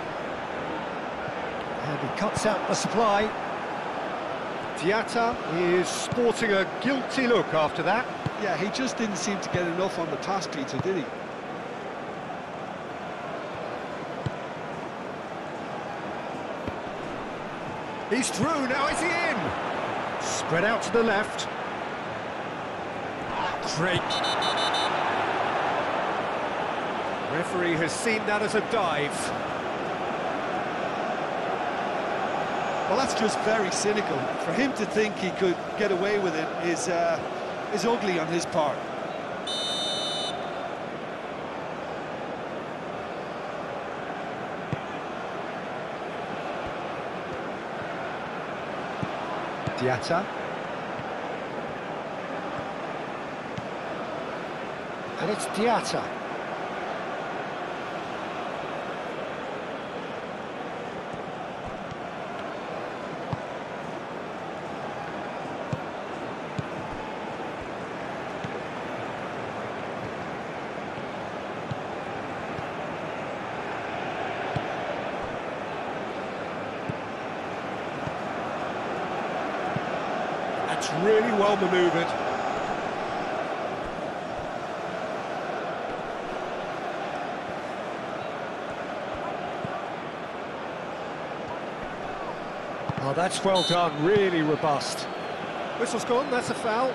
And he cuts out the supply. Diatta is sporting a guilty look after that. Yeah, he just didn't seem to get enough on the pass, Peter, did he? He's through, now is he in? Spread out to the left. Great. Referee has seen that as a dive. Well, that's just very cynical. For him to think he could get away with it is ugly on his part. Diatta. And it's Diatta. That's really well manoeuvred. Oh, that's well done, really robust. Whistle's gone, that's a foul.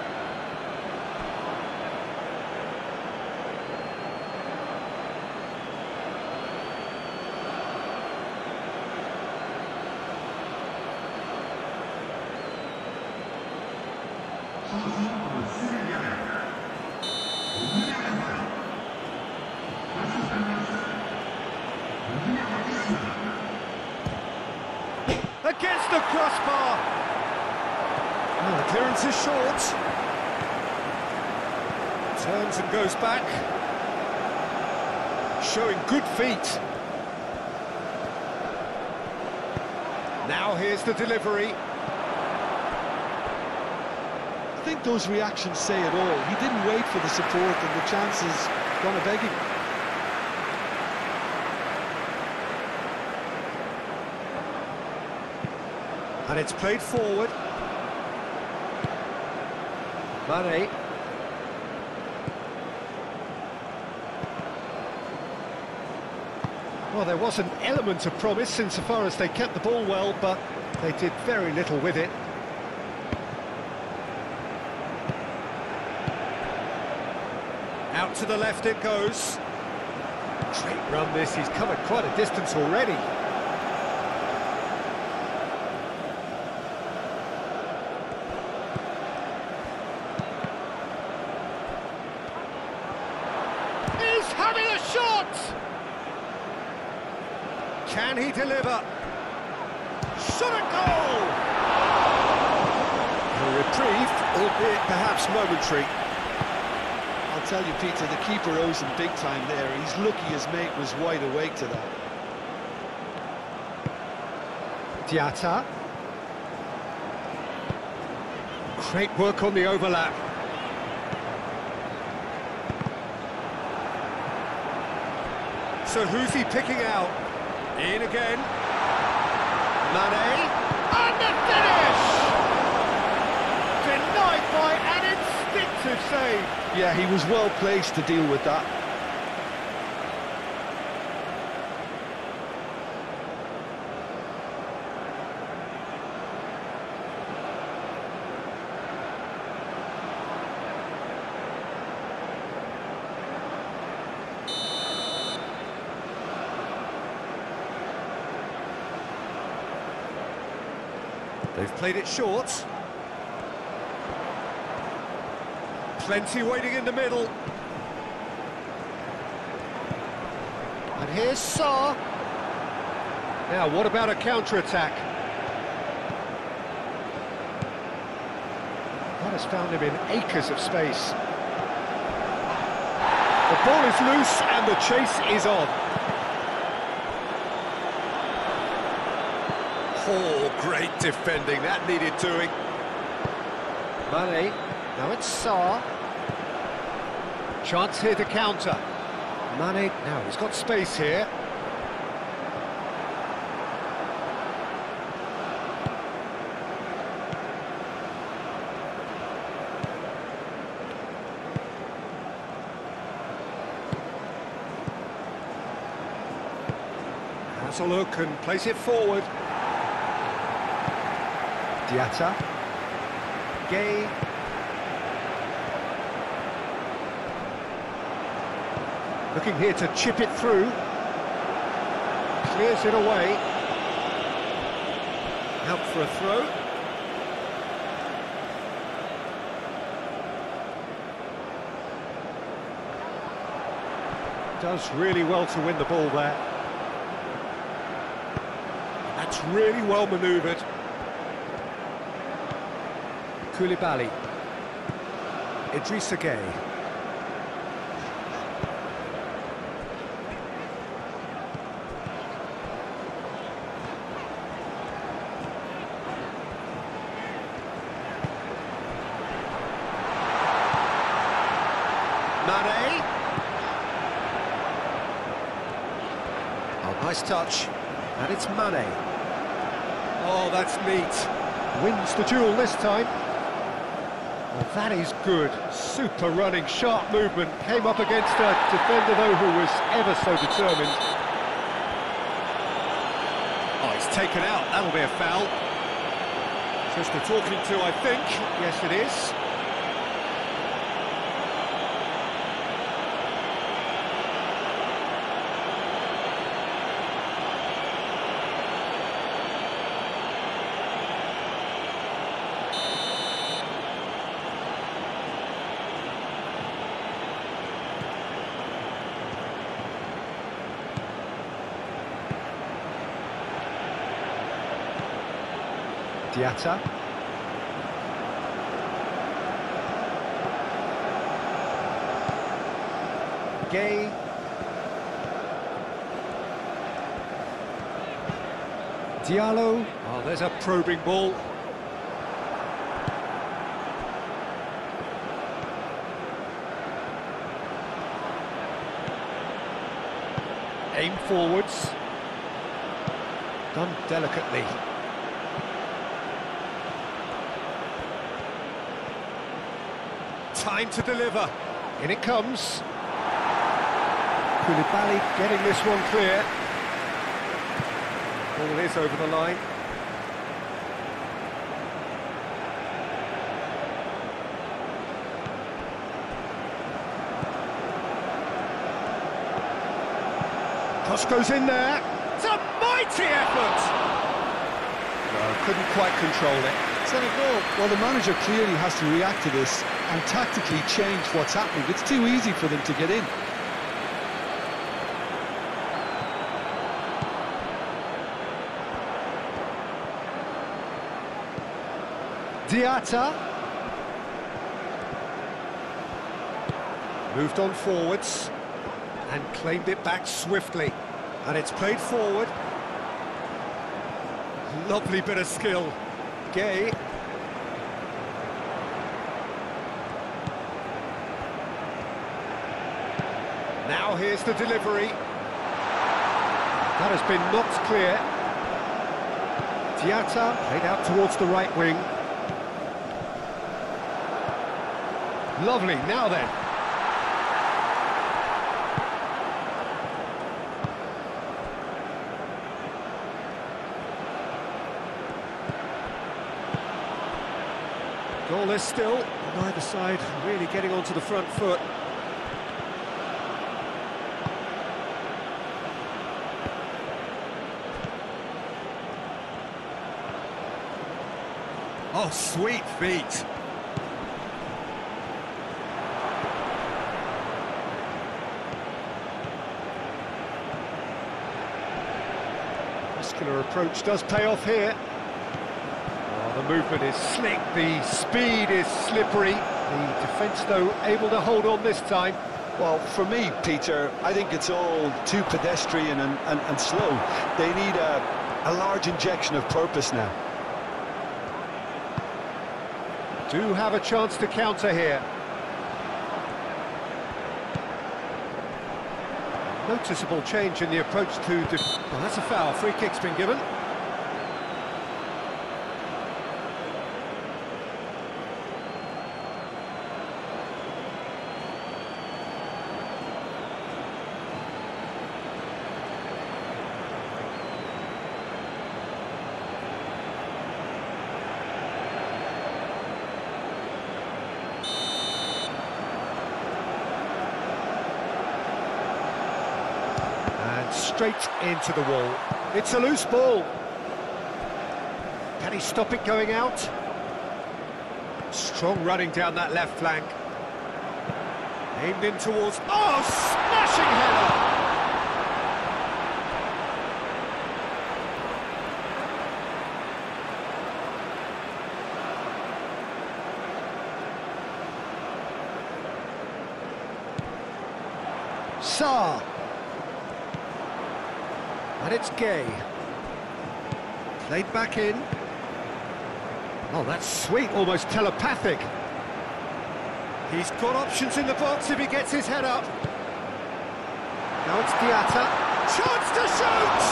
Against the crossbar! Oh, the clearance is short. Turns and goes back. Showing good feet. Now here's the delivery. I think those reactions say it all. He didn't wait for the support and the chances gone a begging. And it's played forward. Mane. Well, there was an element of promise insofar as they kept the ball well, but they did very little with it. Out to the left it goes. Great run this, he's covered quite a distance already. He's having a shot! Can he deliver? Shot and goal! A reprieve, albeit perhaps momentary. I'll tell you, Peter, the keeper owes him big time there. He's lucky his mate was wide awake to that. Diatta. Great work on the overlap. So who's he picking out? In again. Mane. And the finish! Denied by an instinctive save. Yeah, he was well placed to deal with that. They've played it short. Plenty waiting in the middle. And here's Sarr. Now, what about a counter-attack? That has found him in acres of space. The ball is loose and the chase is on. Oh, great defending, that needed doing. Mane, now it's Sarr. Chance here to counter. Mane, now he's got space here. Has a look and plays it forward. Diatta. Gay. Looking here to chip it through. Clears it away. Out for a throw. Does really well to win the ball there. That's really well manoeuvred. Koulibaly. Idrissa Gueye. Mane. Oh, nice touch. And it's Mane. Oh, that's neat. Wins the duel this time. Well, that is good. Super running, sharp movement. Came up against a defender, though, who was ever so determined. Oh, he's taken out. That'll be a foul. Just a talking to, I think. Yes, it is. Diatta. Gueye. Diallo. Oh, there's a probing ball. Aim forwards. Done delicately. time to deliver. In it comes. Koulibaly getting this one clear. Ball is over the line. Cross goes in there. It's a mighty effort! No, couldn't quite control it. Senegal, well, the manager clearly has to react to this and tactically change what's happening. It's too easy for them to get in. Diatta. Moved on forwards and claimed it back swiftly. And it's played forward. Lovely bit of skill. Gay. Now here's the delivery. That has been knocked clear. Diatta played out towards the right wing. Lovely, now then. Goalless still, on either side really getting onto the front foot. Oh, sweet feet. Muscular approach does pay off here. The movement is slick, the speed is slippery. The defence, though, able to hold on this time. Well, for me, Peter, I think it's all too pedestrian and slow. They need a large injection of purpose now. Do have a chance to counter here. Noticeable change in the approach to... Well, that's a foul. Free kick's been given. Straight into the wall. It's a loose ball. Can he stop it going out? Strong running down that left flank. Aimed in towards... Oh, smashing header! Sarr. And it's Gay. Played back in. Oh, that's sweet, almost telepathic. He's got options in the box if he gets his head up. Now it's Diatta. Chance to shoot!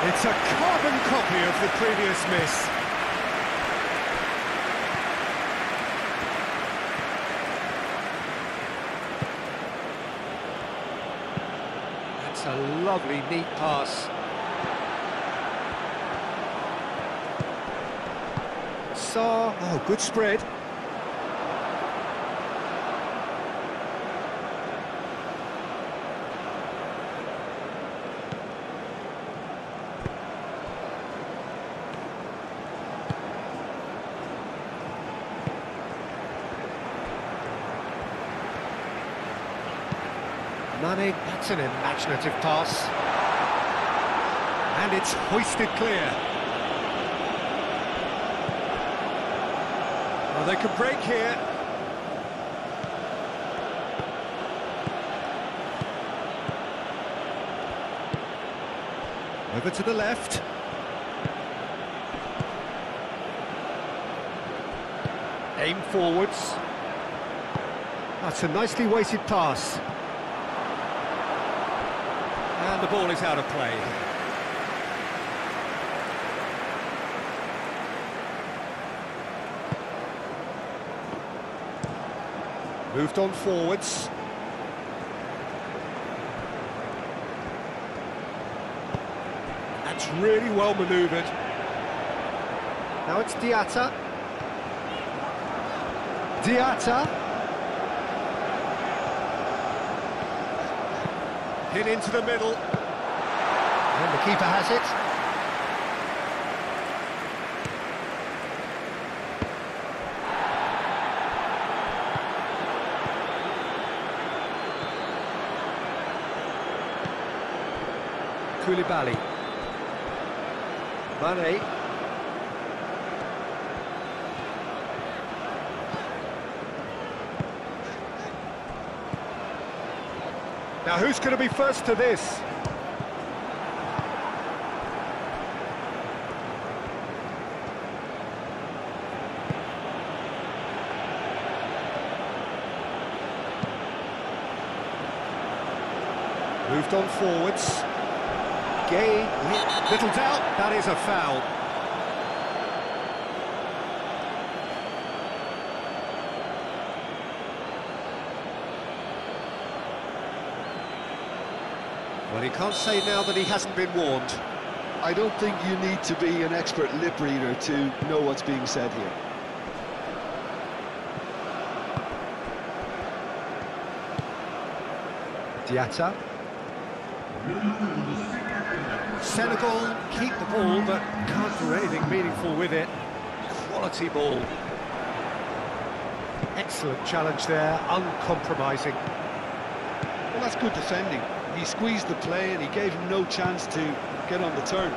It's a carbon copy of the previous miss. A lovely, neat pass. Sarr, oh, good spread. Mane, that's an imaginative pass. And it's hoisted clear. Well, they could break here. Over to the left. Aim forwards. That's a nicely weighted pass. And the ball is out of play. Moved on forwards. That's really well manoeuvred. Now it's Diatta. Diatta. Hit into the middle. And the keeper has it. Koulibaly. Mane. Now who's going to be first to this? Moved on forwards. Gay, little doubt, that is a foul. Well, he can't say now that he hasn't been warned. I don't think you need to be an expert lip reader to know what's being said here. Diatta. Senegal keep the ball, but can't do anything meaningful with it. Quality ball. Excellent challenge there, uncompromising. Well, that's good defending. He squeezed the play and he gave him no chance to get on the turn.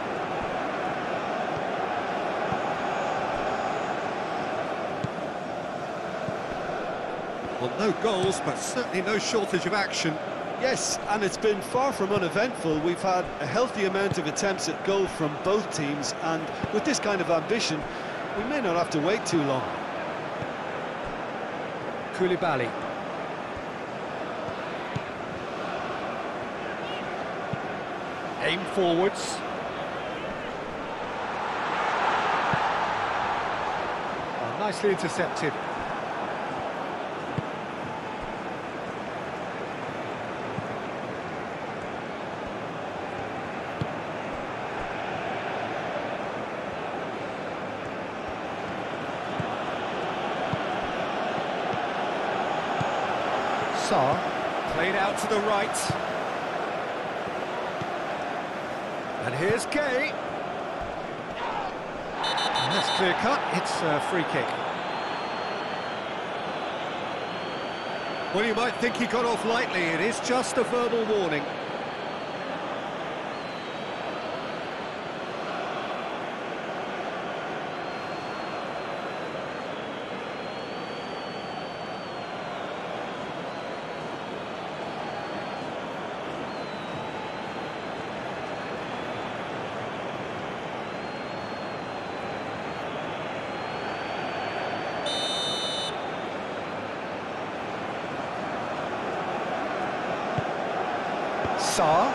Well, no goals, but certainly no shortage of action. Yes, and it's been far from uneventful. We've had a healthy amount of attempts at goal from both teams, and with this kind of ambition, we may not have to wait too long. Koulibaly. Aim forwards. Oh, nicely intercepted. Played out to the right. And here's Gay. And that's clear cut, it's a free kick. Well, you might think he got off lightly, it is just a verbal warning. Saar.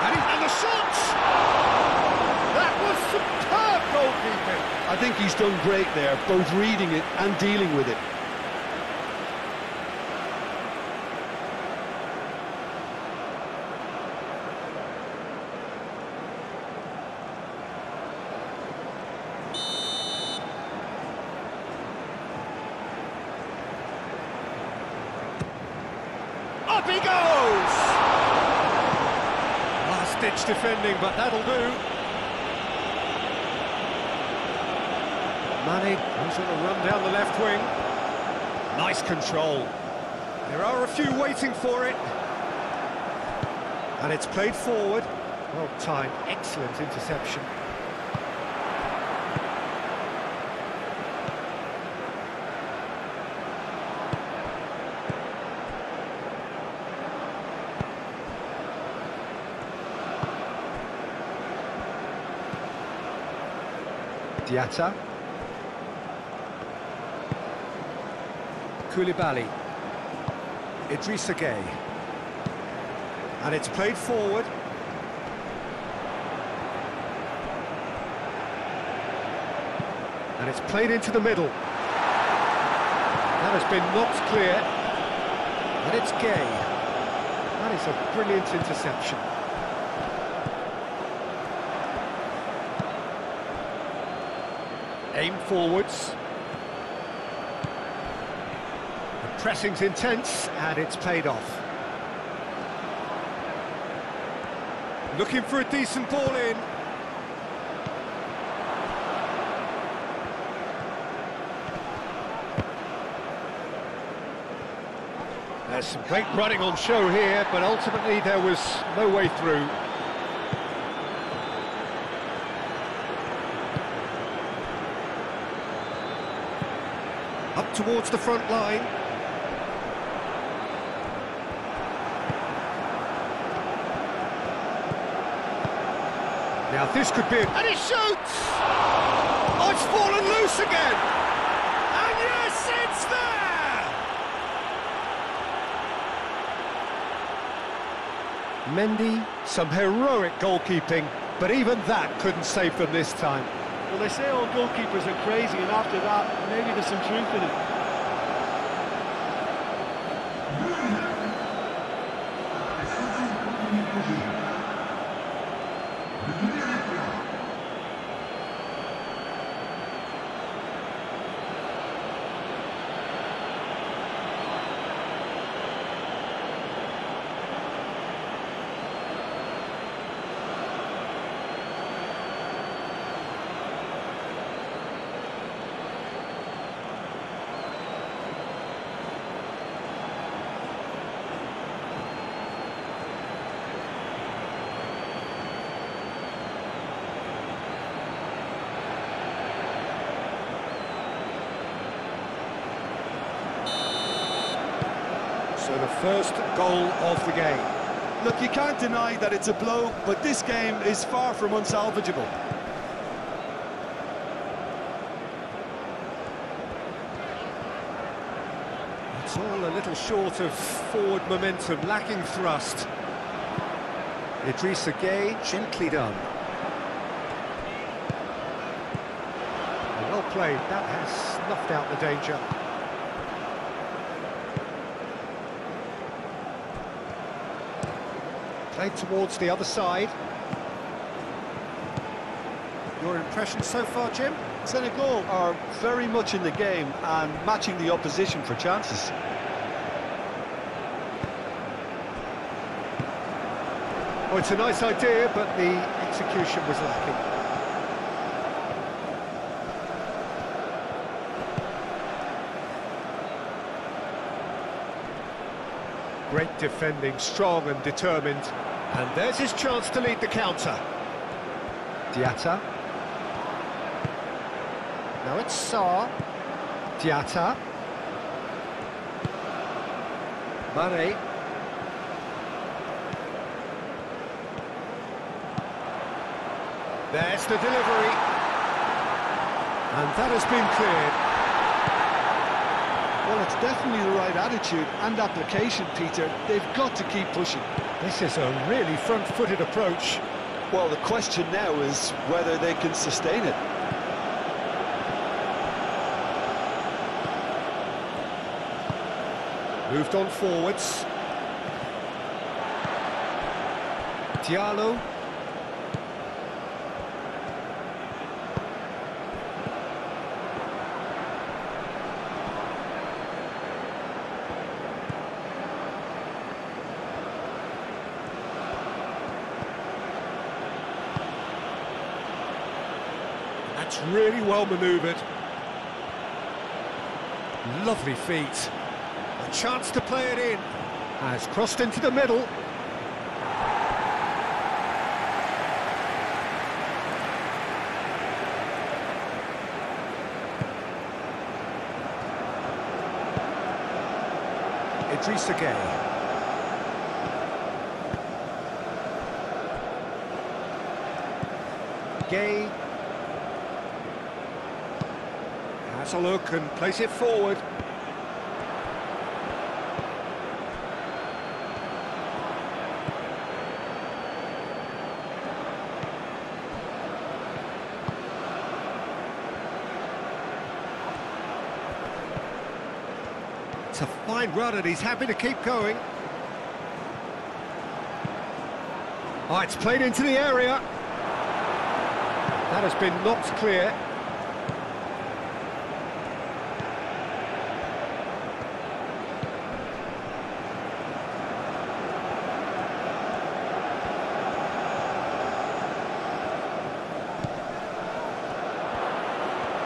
And the shot! That was superb goalkeeping. I think he's done great there, both reading it and dealing with it. Up he goes! Last-ditch defending, but that'll do. Mane goes on a run down the left wing. Nice control. There are a few waiting for it. And it's played forward. Well timed, excellent interception. Diatta. Koulibaly. Idrissa Gueye. And it's played forward. And it's played into the middle. That has been knocked clear. And it's Gay. That is a brilliant interception. Aim forwards. The pressing's intense, and it's paid off. Looking for a decent ball in. There's some great running on show here, but ultimately there was no way through. Up towards the front line. Now this could be it. And he shoots! Oh, it's fallen loose again! And yes, it's there! Mendy, some heroic goalkeeping, but even that couldn't save them this time. Well, they say all goalkeepers are crazy, and after that, maybe there's some truth in it. So the first goal of the game. Look, you can't deny that it's a blow, but this game is far from unsalvageable. It's all a little short of forward momentum, lacking thrust. Idrissa Gueye, gently done. Well played, that has snuffed out the danger. Played towards the other side. Your impression so far, Jim? Senegal are very much in the game and matching the opposition for chances. Oh, it's a nice idea, but the execution was lacking. Great defending, strong and determined. And there's his chance to lead the counter. Diatta. Now it's Sarr. Diatta. Mane. There's the delivery. And that has been cleared. Well, it's definitely the right attitude and application, Peter. They've got to keep pushing. This is a really front-footed approach. Well, the question now is whether they can sustain it. Moved on forwards. Diallo. That's really well manoeuvred. Lovely feet. A chance to play it in. Has crossed into the middle. Idrissa Gueye. Gueye has a look and plays it forward. It's a fine run and he's happy to keep going. Oh, it's played into the area. That has been knocked clear.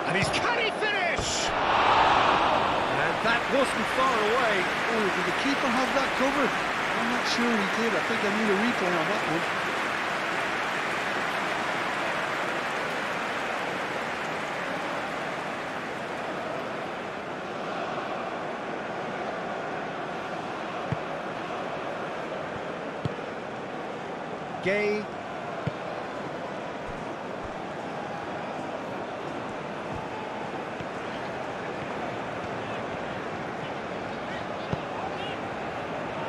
And he's can he finish? And that wasn't far away. Oh, did the keeper have that covered? I'm not sure he did. I think I need a replay on that one. Gay.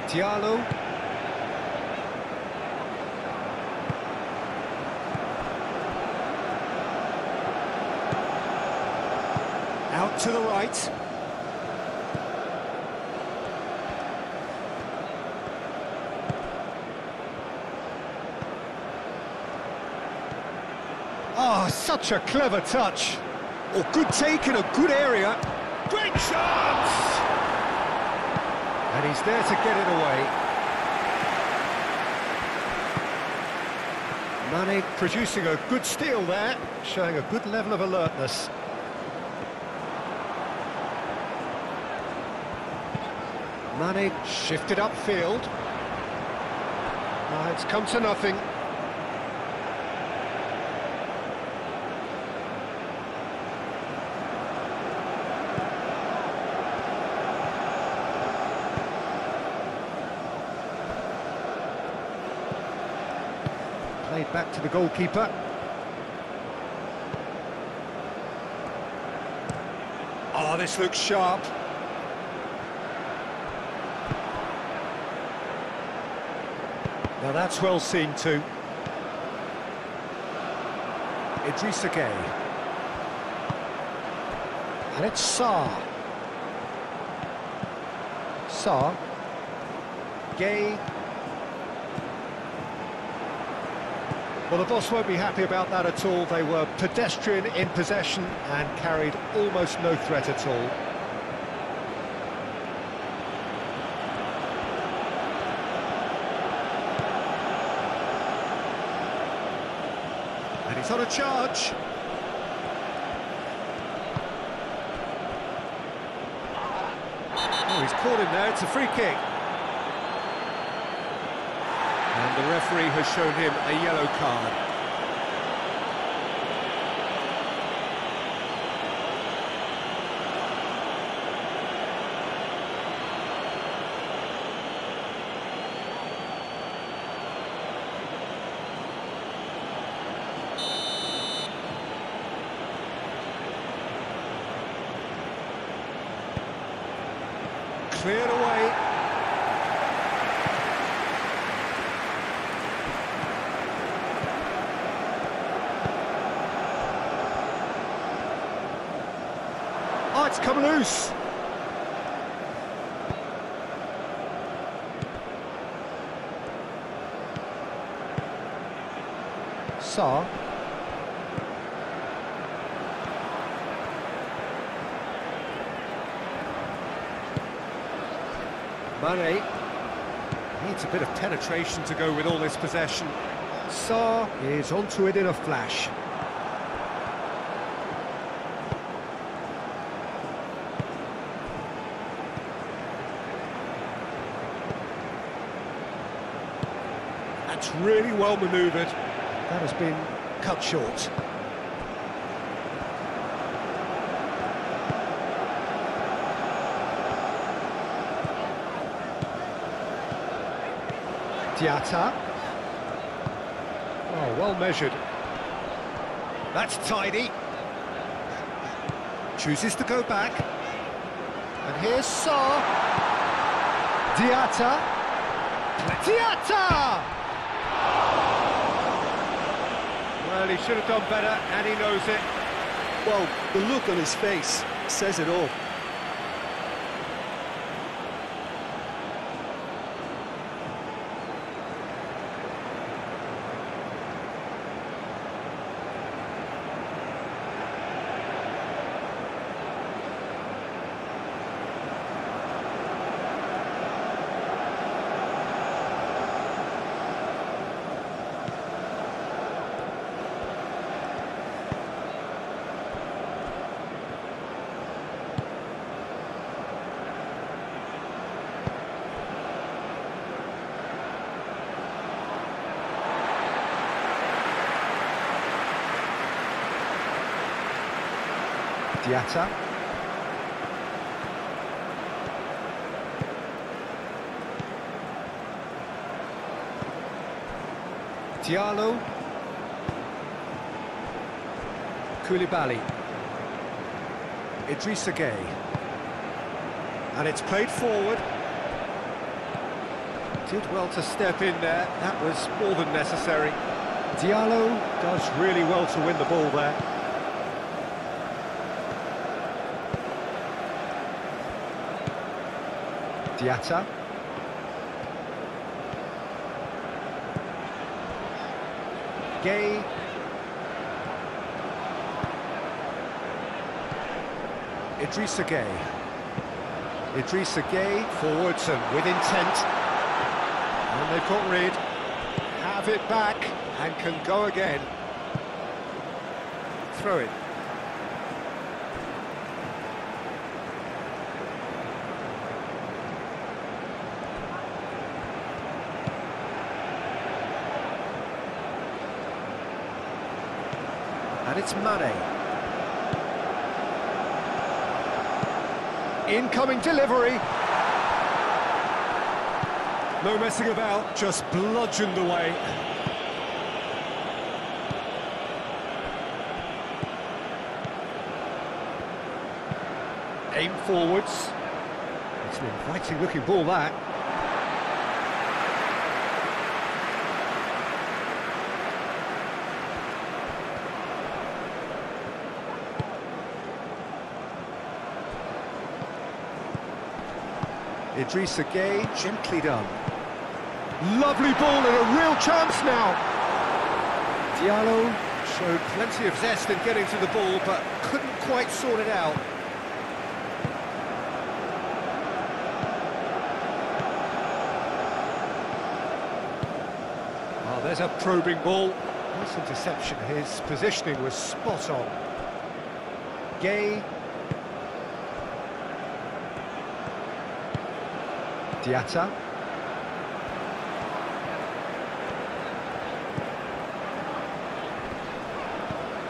Diallo. Out to the right. Oh, such a clever touch. Oh, good take in a good area. Great chance! And he's there to get it away. Mane producing a good steal there, showing a good level of alertness. Mane shifted upfield. It's come to nothing. Played back to the goalkeeper. Oh, this looks sharp. Now that's well seen too. Idrissa Gueye. And it's Sarr. Sarr. Gueye. Well, the boss won't be happy about that at all. They were pedestrian in possession and carried almost no threat at all. And he's on a charge. Oh, he's caught him there. It's a free kick. And the referee has shown him a yellow card. Cleared away. Oh, it's come loose. Sarr. Mane needs a bit of penetration to go with all this possession. Sarr is onto it in a flash. That's really well manoeuvred. That has been cut short. Diatta. Oh, well measured. That's tidy. Chooses to go back. And here's Sarr. Diatta. Diatta! Well, he should have done better, and he knows it. Well, the look on his face says it all. Diatta. Diallo. Koulibaly. Idrissa Gueye. And it's played forward. Did well to step in there. That was more than necessary. Diallo does really well to win the ball there. Diatta. Gueye. Idrissa Gueye. Idrissa Gueye forwards and with intent. And they've got rid. Have it back and can go again. Throw it. And it's Mane. Incoming delivery. No messing about, just bludgeoned away. Aim forwards. It's an inviting looking ball, that. Idrissa Gueye, gently done. Lovely ball and a real chance now. Diallo showed plenty of zest in getting to the ball, but couldn't quite sort it out. Oh, there's a probing ball. Nice interception. His positioning was spot on. Gueye. Diatta.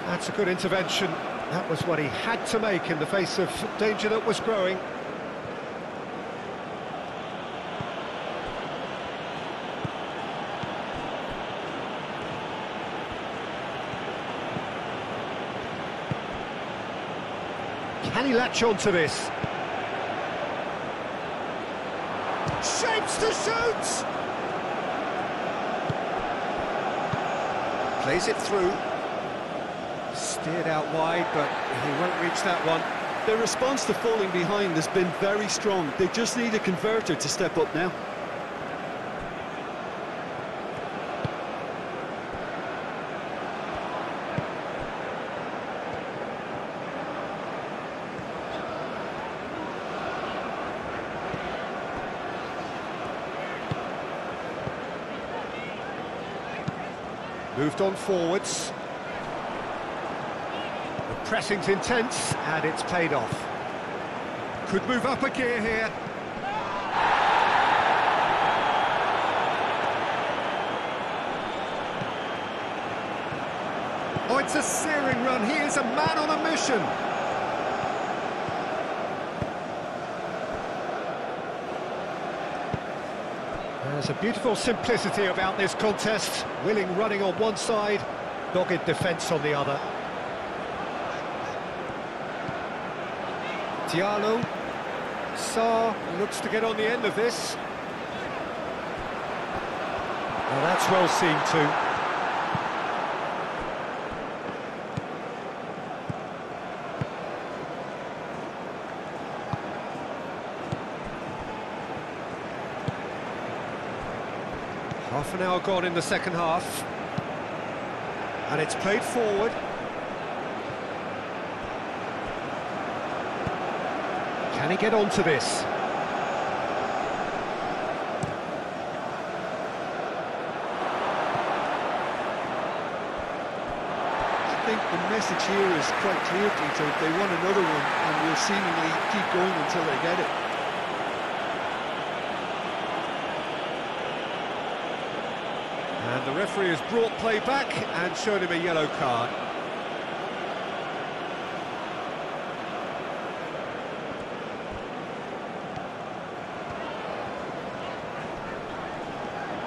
That's a good intervention. That was what he had to make in the face of danger that was growing. Can he latch on to this? Shapes to shoot! Plays it through. Steered out wide, but he won't reach that one. Their response to falling behind has been very strong. They just need a converter to step up now. Moved on forwards. The pressing's intense, and it's paid off. Could move up a gear here. Oh, it's a searing run. He is a man on a mission. There's a beautiful simplicity about this contest. Willing running on one side, dogged defence on the other. Diallo. Sarr looks to get on the end of this. Well, that's well seen too. Half an hour gone in the second half. And it's played forward. Can he get onto this? I think the message here is quite clear, Peter. They want another one and will seemingly keep going until they get it. And the referee has brought play back and shown him a yellow card.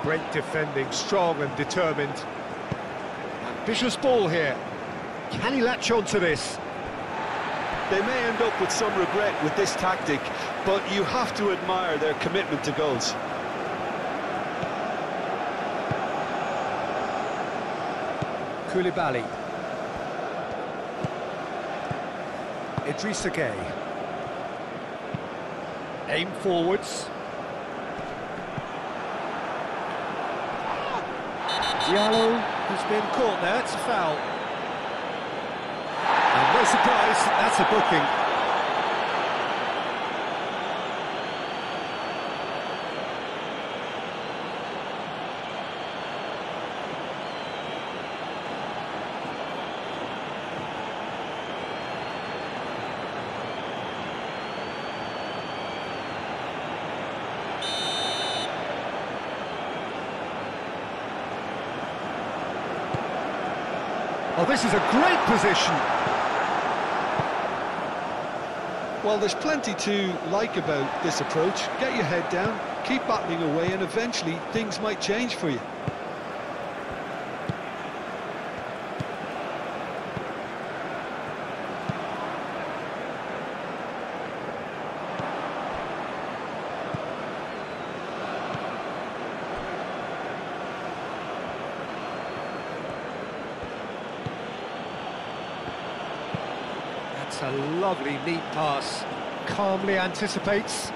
Great defending, strong and determined. Ambitious ball here. Can he latch on to this? They may end up with some regret with this tactic, but you have to admire their commitment to goals. Koulibaly. Idrissa Gueye. Aim forwards. Diallo has been caught there, it's a foul. And no surprise, that's a booking. Oh, this is a great position. Well, there's plenty to like about this approach. Get your head down, keep battling away, and eventually things might change for you. A lovely, neat pass. Calmly anticipates.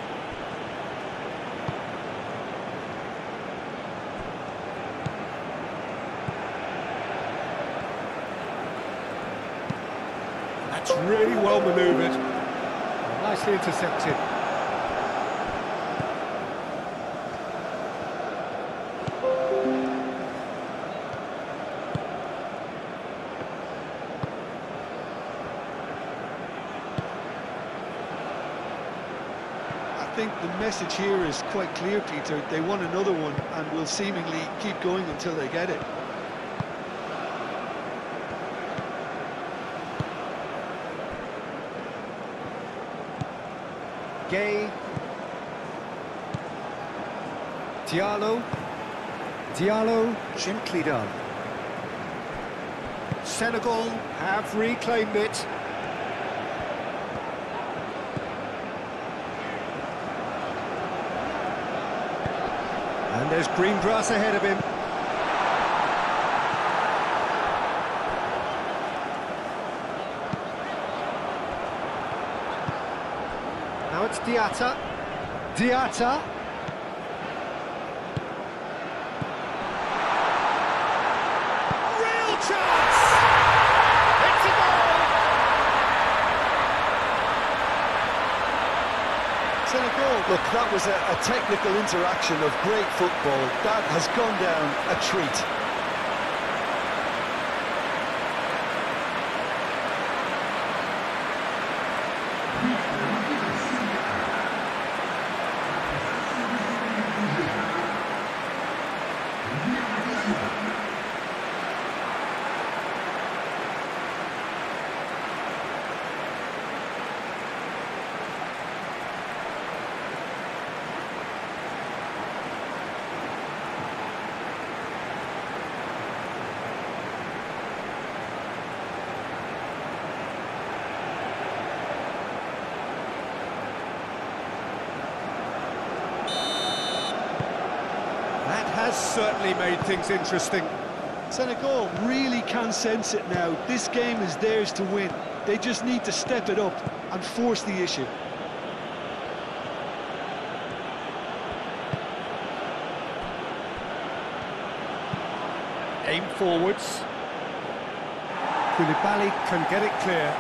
That's really well manoeuvred. Nicely intercepted. I think the message here is quite clear, Peter. They want another one and will seemingly keep going until they get it. Gueye. Diallo. Diallo, gently done. Senegal have reclaimed it. And there's green grass ahead of him. Now it's Diatta. Diatta. Real chance! It's a goal! Senegal, look, that was a technical interaction of great football. That has gone down a treat. Has certainly made things interesting. Senegal really can sense it now. This game is theirs to win. They just need to step it up and force the issue. Aim forwards. Koulibaly can get it clear.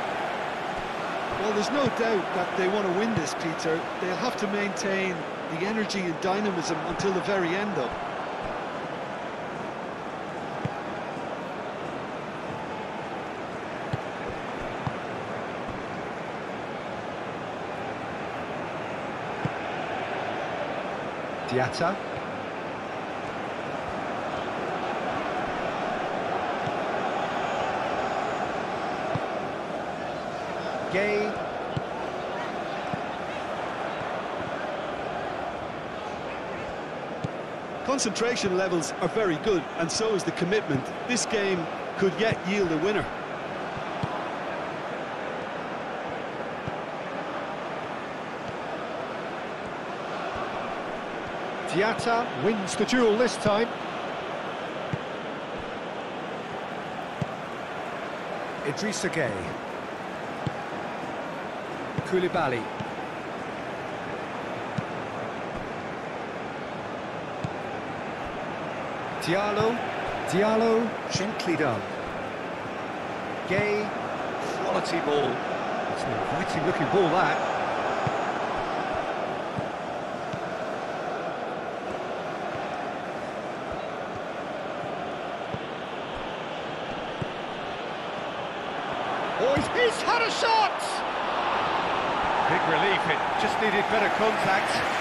Well, there's no doubt that they want to win this, Peter. They'll have to maintain the energy and dynamism until the very end, though. Diatta. Gueye. Concentration levels are very good, and so is the commitment. This game could yet yield a winner. Diatta wins the duel this time. Idrissa Gueye. Koulibaly. Diallo, gently done. Gueye, quality ball. It's an inviting looking ball, that. Oh, he's had a shot! Big relief, it just needed better contact.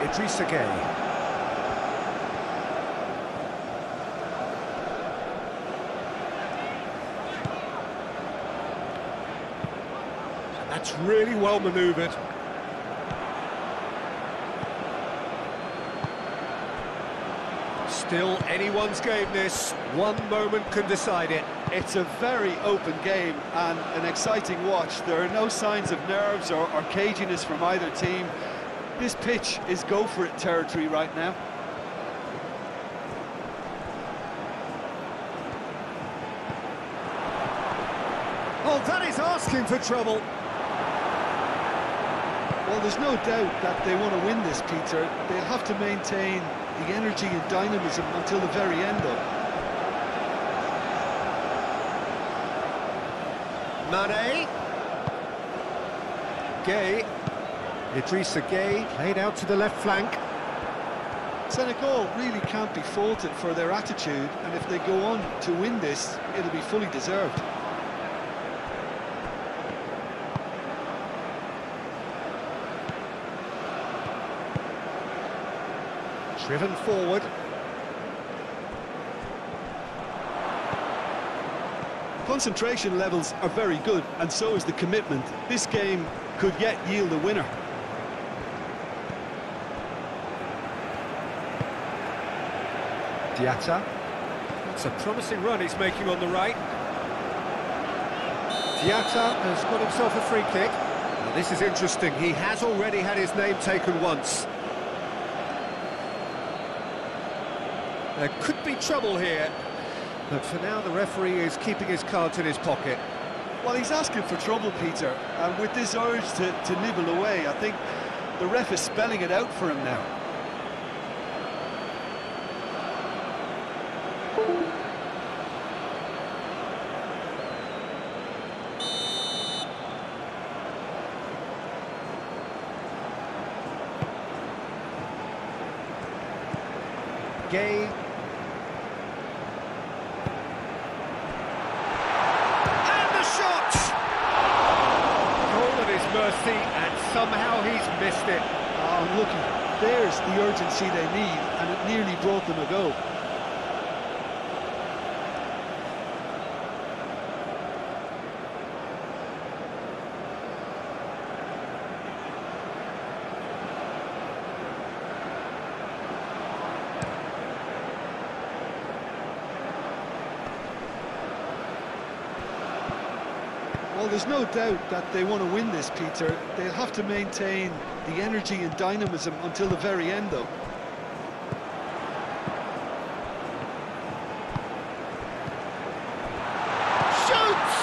Idrissa Gueye. That's really well manoeuvred. Still anyone's game, this. One moment can decide it. It's a very open game and an exciting watch. There are no signs of nerves or caginess from either team. This pitch is go-for-it territory right now. Oh, that is asking for trouble. Well, there's no doubt that they want to win this, Peter. They'll have to maintain the energy and dynamism until the very end, though. Mane. Gueye. Idrissa Gueye played out to the left flank. Senegal really can't be faulted for their attitude, and if they go on to win this, it'll be fully deserved. Driven forward. Concentration levels are very good, and so is the commitment. This game could yet yield a winner. Diatta. It's a promising run he's making on the right. Diatta has got himself a free kick. Now, this is interesting. He has already had his name taken once. There could be trouble here, but for now the referee is keeping his cards in his pocket. Well, he's asking for trouble, Peter, and with this urge to nibble away, I think the ref is spelling it out for him now. Gueye. And the shot! Goal at his mercy, and somehow he's missed it. Oh, look, there's the urgency they need, and it nearly brought them a goal. Well, there's no doubt that they want to win this, Peter. They'll have to maintain the energy and dynamism until the very end, though. Shoots!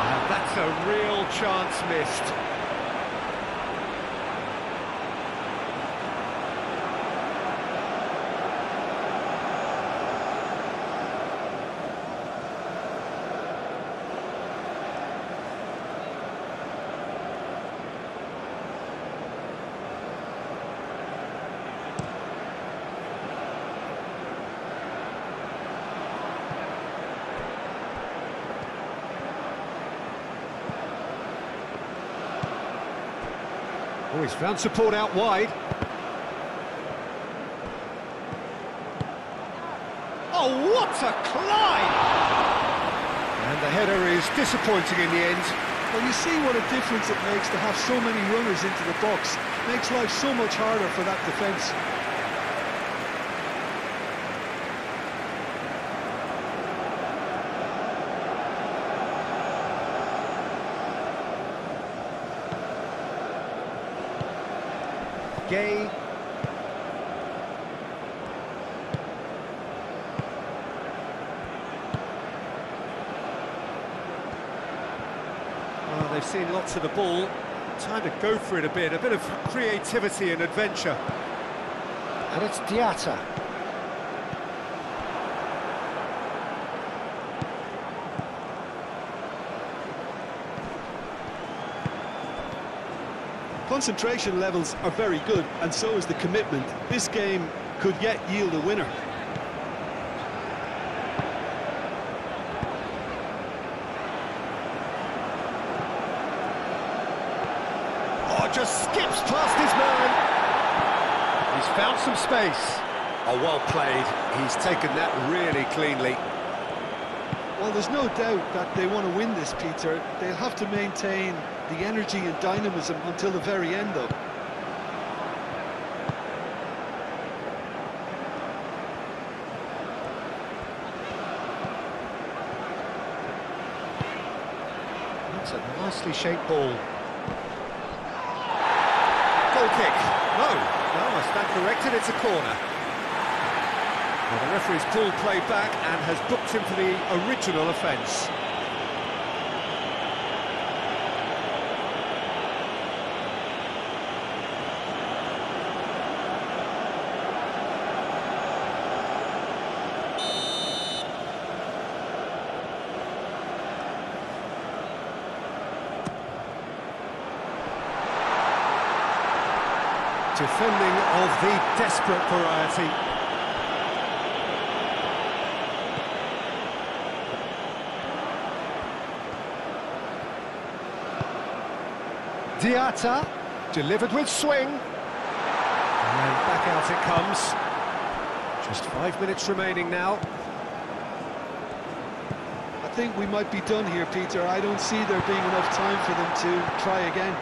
And that's a real chance missed. Oh, he's found support out wide. Oh, what a climb! And the header is disappointing in the end. Well, you see what a difference it makes to have so many runners into the box. Makes life so much harder for that defence. Gay. Well, they've seen lots of the ball. Time to go for it a bit of creativity and adventure. And it's Diatta. Concentration levels are very good, and so is the commitment. This game could yet yield a winner. Oh, just skips past his man. He's found some space. Oh, well played. He's taken that really cleanly. Well, there's no doubt that they want to win this, Peter. They'll have to maintain the energy and dynamism until the very end, though. That's a nicely shaped ball. Goal kick. No, I stand corrected, it's a corner. Well, the referee's pulled play back and has booked him for the original offence. Defending of the desperate variety. Diatta, delivered with swing. And back out it comes. Just 5 minutes remaining now. I think we might be done here, Peter. I don't see there being enough time for them to try again.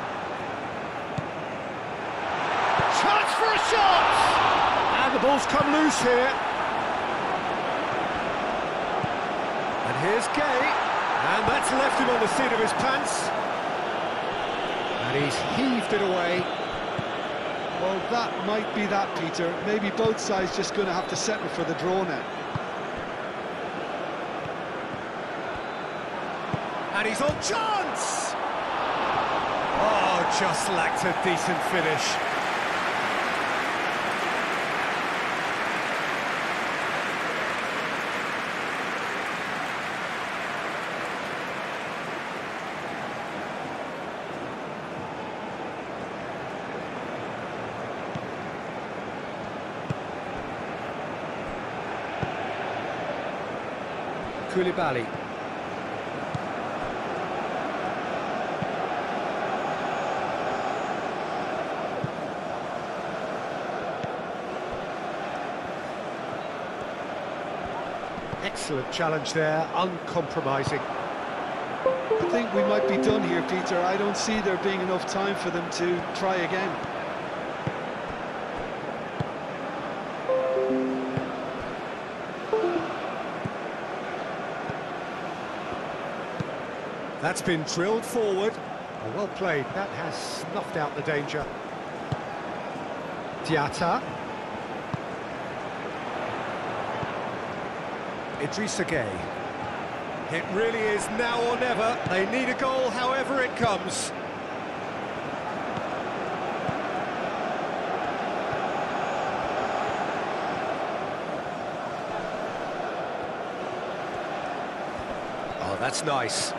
For a shot! And the ball's come loose here. And here's Gay. And that's left him on the seat of his pants. And he's heaved it away. Well, that might be that, Peter. Maybe both sides just going to have to settle for the draw now. And he's on chance! Oh, just lacked a decent finish. Koulibaly. Excellent challenge there, uncompromising. I think we might be done here, Peter. I don't see there being enough time for them to try again. That's been drilled forward. Oh, well played. That has snuffed out the danger. Diatta. Idrissa Gay. It really is now or never. They need a goal, however it comes. Oh, that's nice.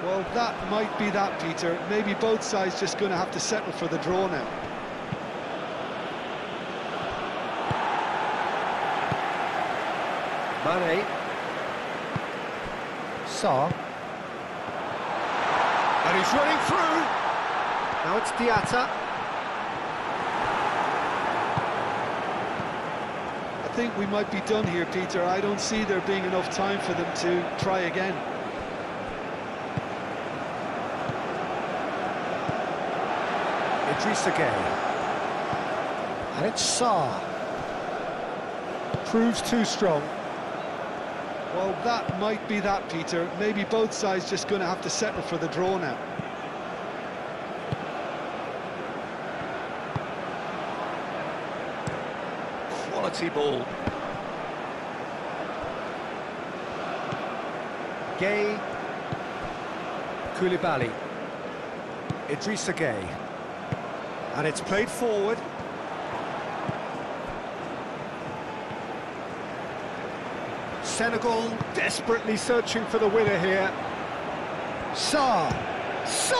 Well, that might be that, Peter. Maybe both sides just going to have to settle for the draw now. Mane. Sarr. And he's running through. Now it's Diatta. I think we might be done here, Peter. I don't see there being enough time for them to try again. Idrissa Gueye. And it's Sarr. Proves too strong. Well, that might be that, Peter. Maybe both sides just going to have to settle for the draw now. Quality ball. Gueye. Koulibaly. Idrissa Gueye. And it's played forward. Senegal desperately searching for the winner here. Sarr! Sarr!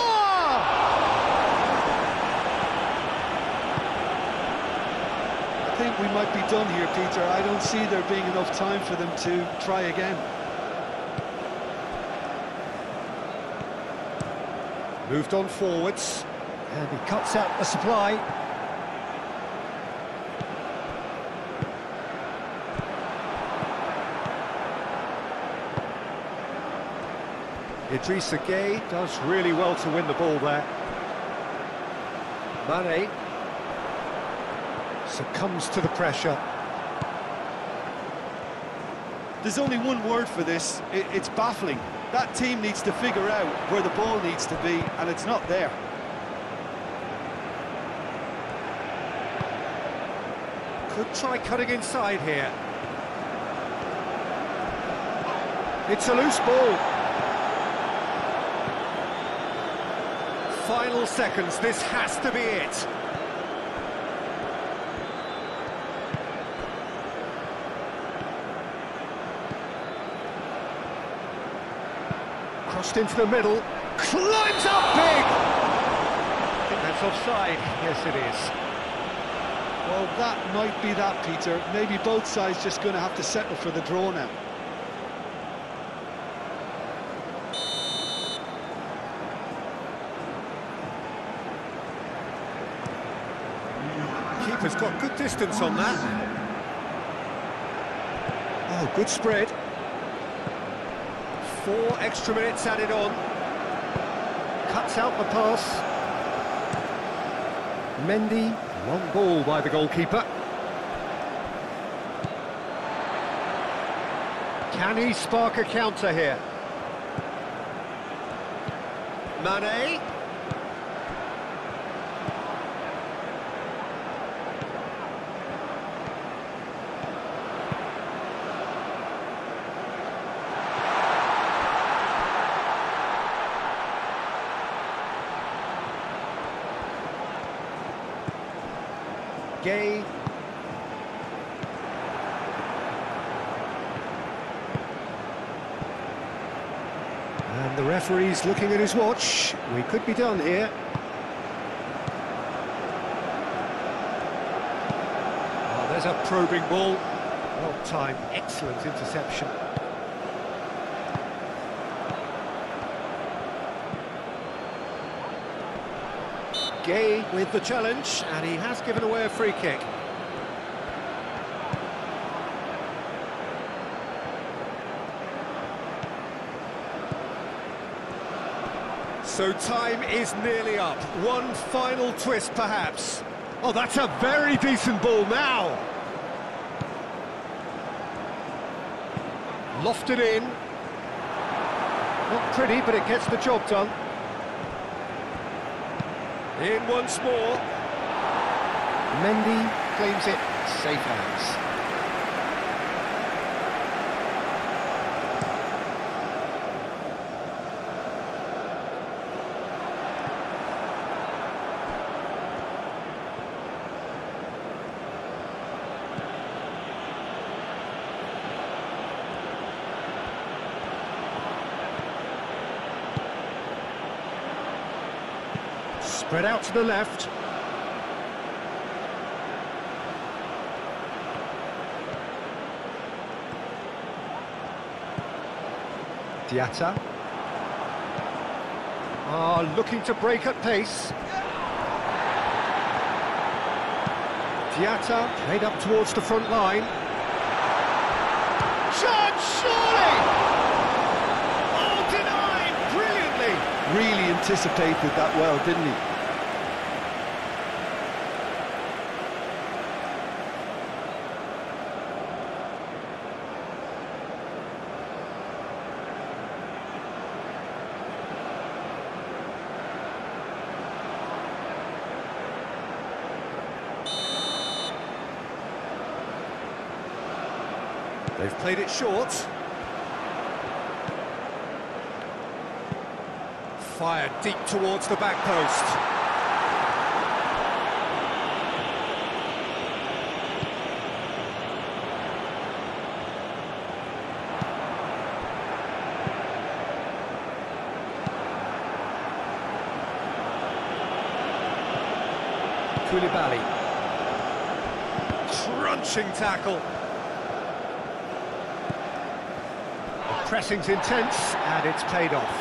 I think we might be done here, Peter. I don't see there being enough time for them to try again. Moved on forwards, and he cuts out the supply. Idrissa Gueye does really well to win the ball there. Mane succumbs to the pressure. There's only one word for this. It's baffling. That team needs to figure out where the ball needs to be, and it's not there. Could try cutting inside here. It's a loose ball. Final seconds, this has to be it. Crossed into the middle, climbs up big! I think that's offside, yes it is. Well, that might be that, Peter. Maybe both sides just going to have to settle for the draw now. Keeper's got good distance on that. Oh, good spread. 4 extra minutes added on. Cuts out the pass. Mendy, long ball by the goalkeeper. Can he spark a counter here? Mane. Gueye. And the referee's looking at his watch. We could be done here. Oh, there's a probing ball. Well timed, excellent interception. Gueye with the challenge, and he has given away a free kick. So time is nearly up. One final twist, perhaps. Oh, that's a very decent ball now. Lofted in. Not pretty, but it gets the job done. In once more. Mendy claims it, safe hands. Spread out to the left. Diatta. Looking to break at pace. Diatta played up towards the front line. Shot, surely! Oh, denied brilliantly! Really anticipated that well, didn't he? They've played it short. Fired deep towards the back post. Koulibaly. Crunching tackle. Pressing's intense, and it's paid off.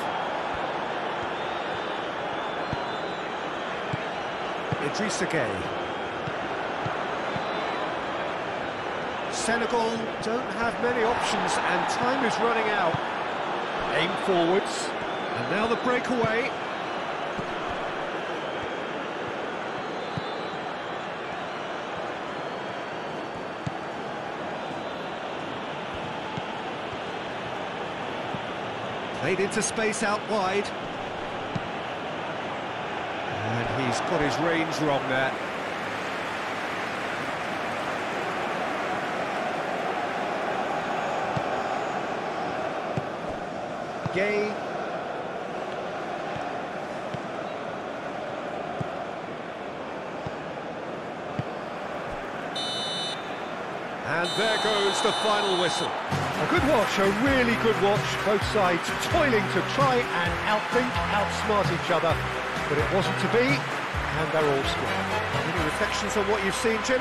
Idrissa Gueye. Senegal don't have many options, and time is running out. Aim forwards, and now the breakaway. Played into space out wide. And he's got his range wrong there. Gueye. And there goes the final whistle. A good watch, a really good watch. Both sides toiling to try and outthink, outsmart each other. But it wasn't to be, and they're all square. Any reflections on what you've seen, Jim?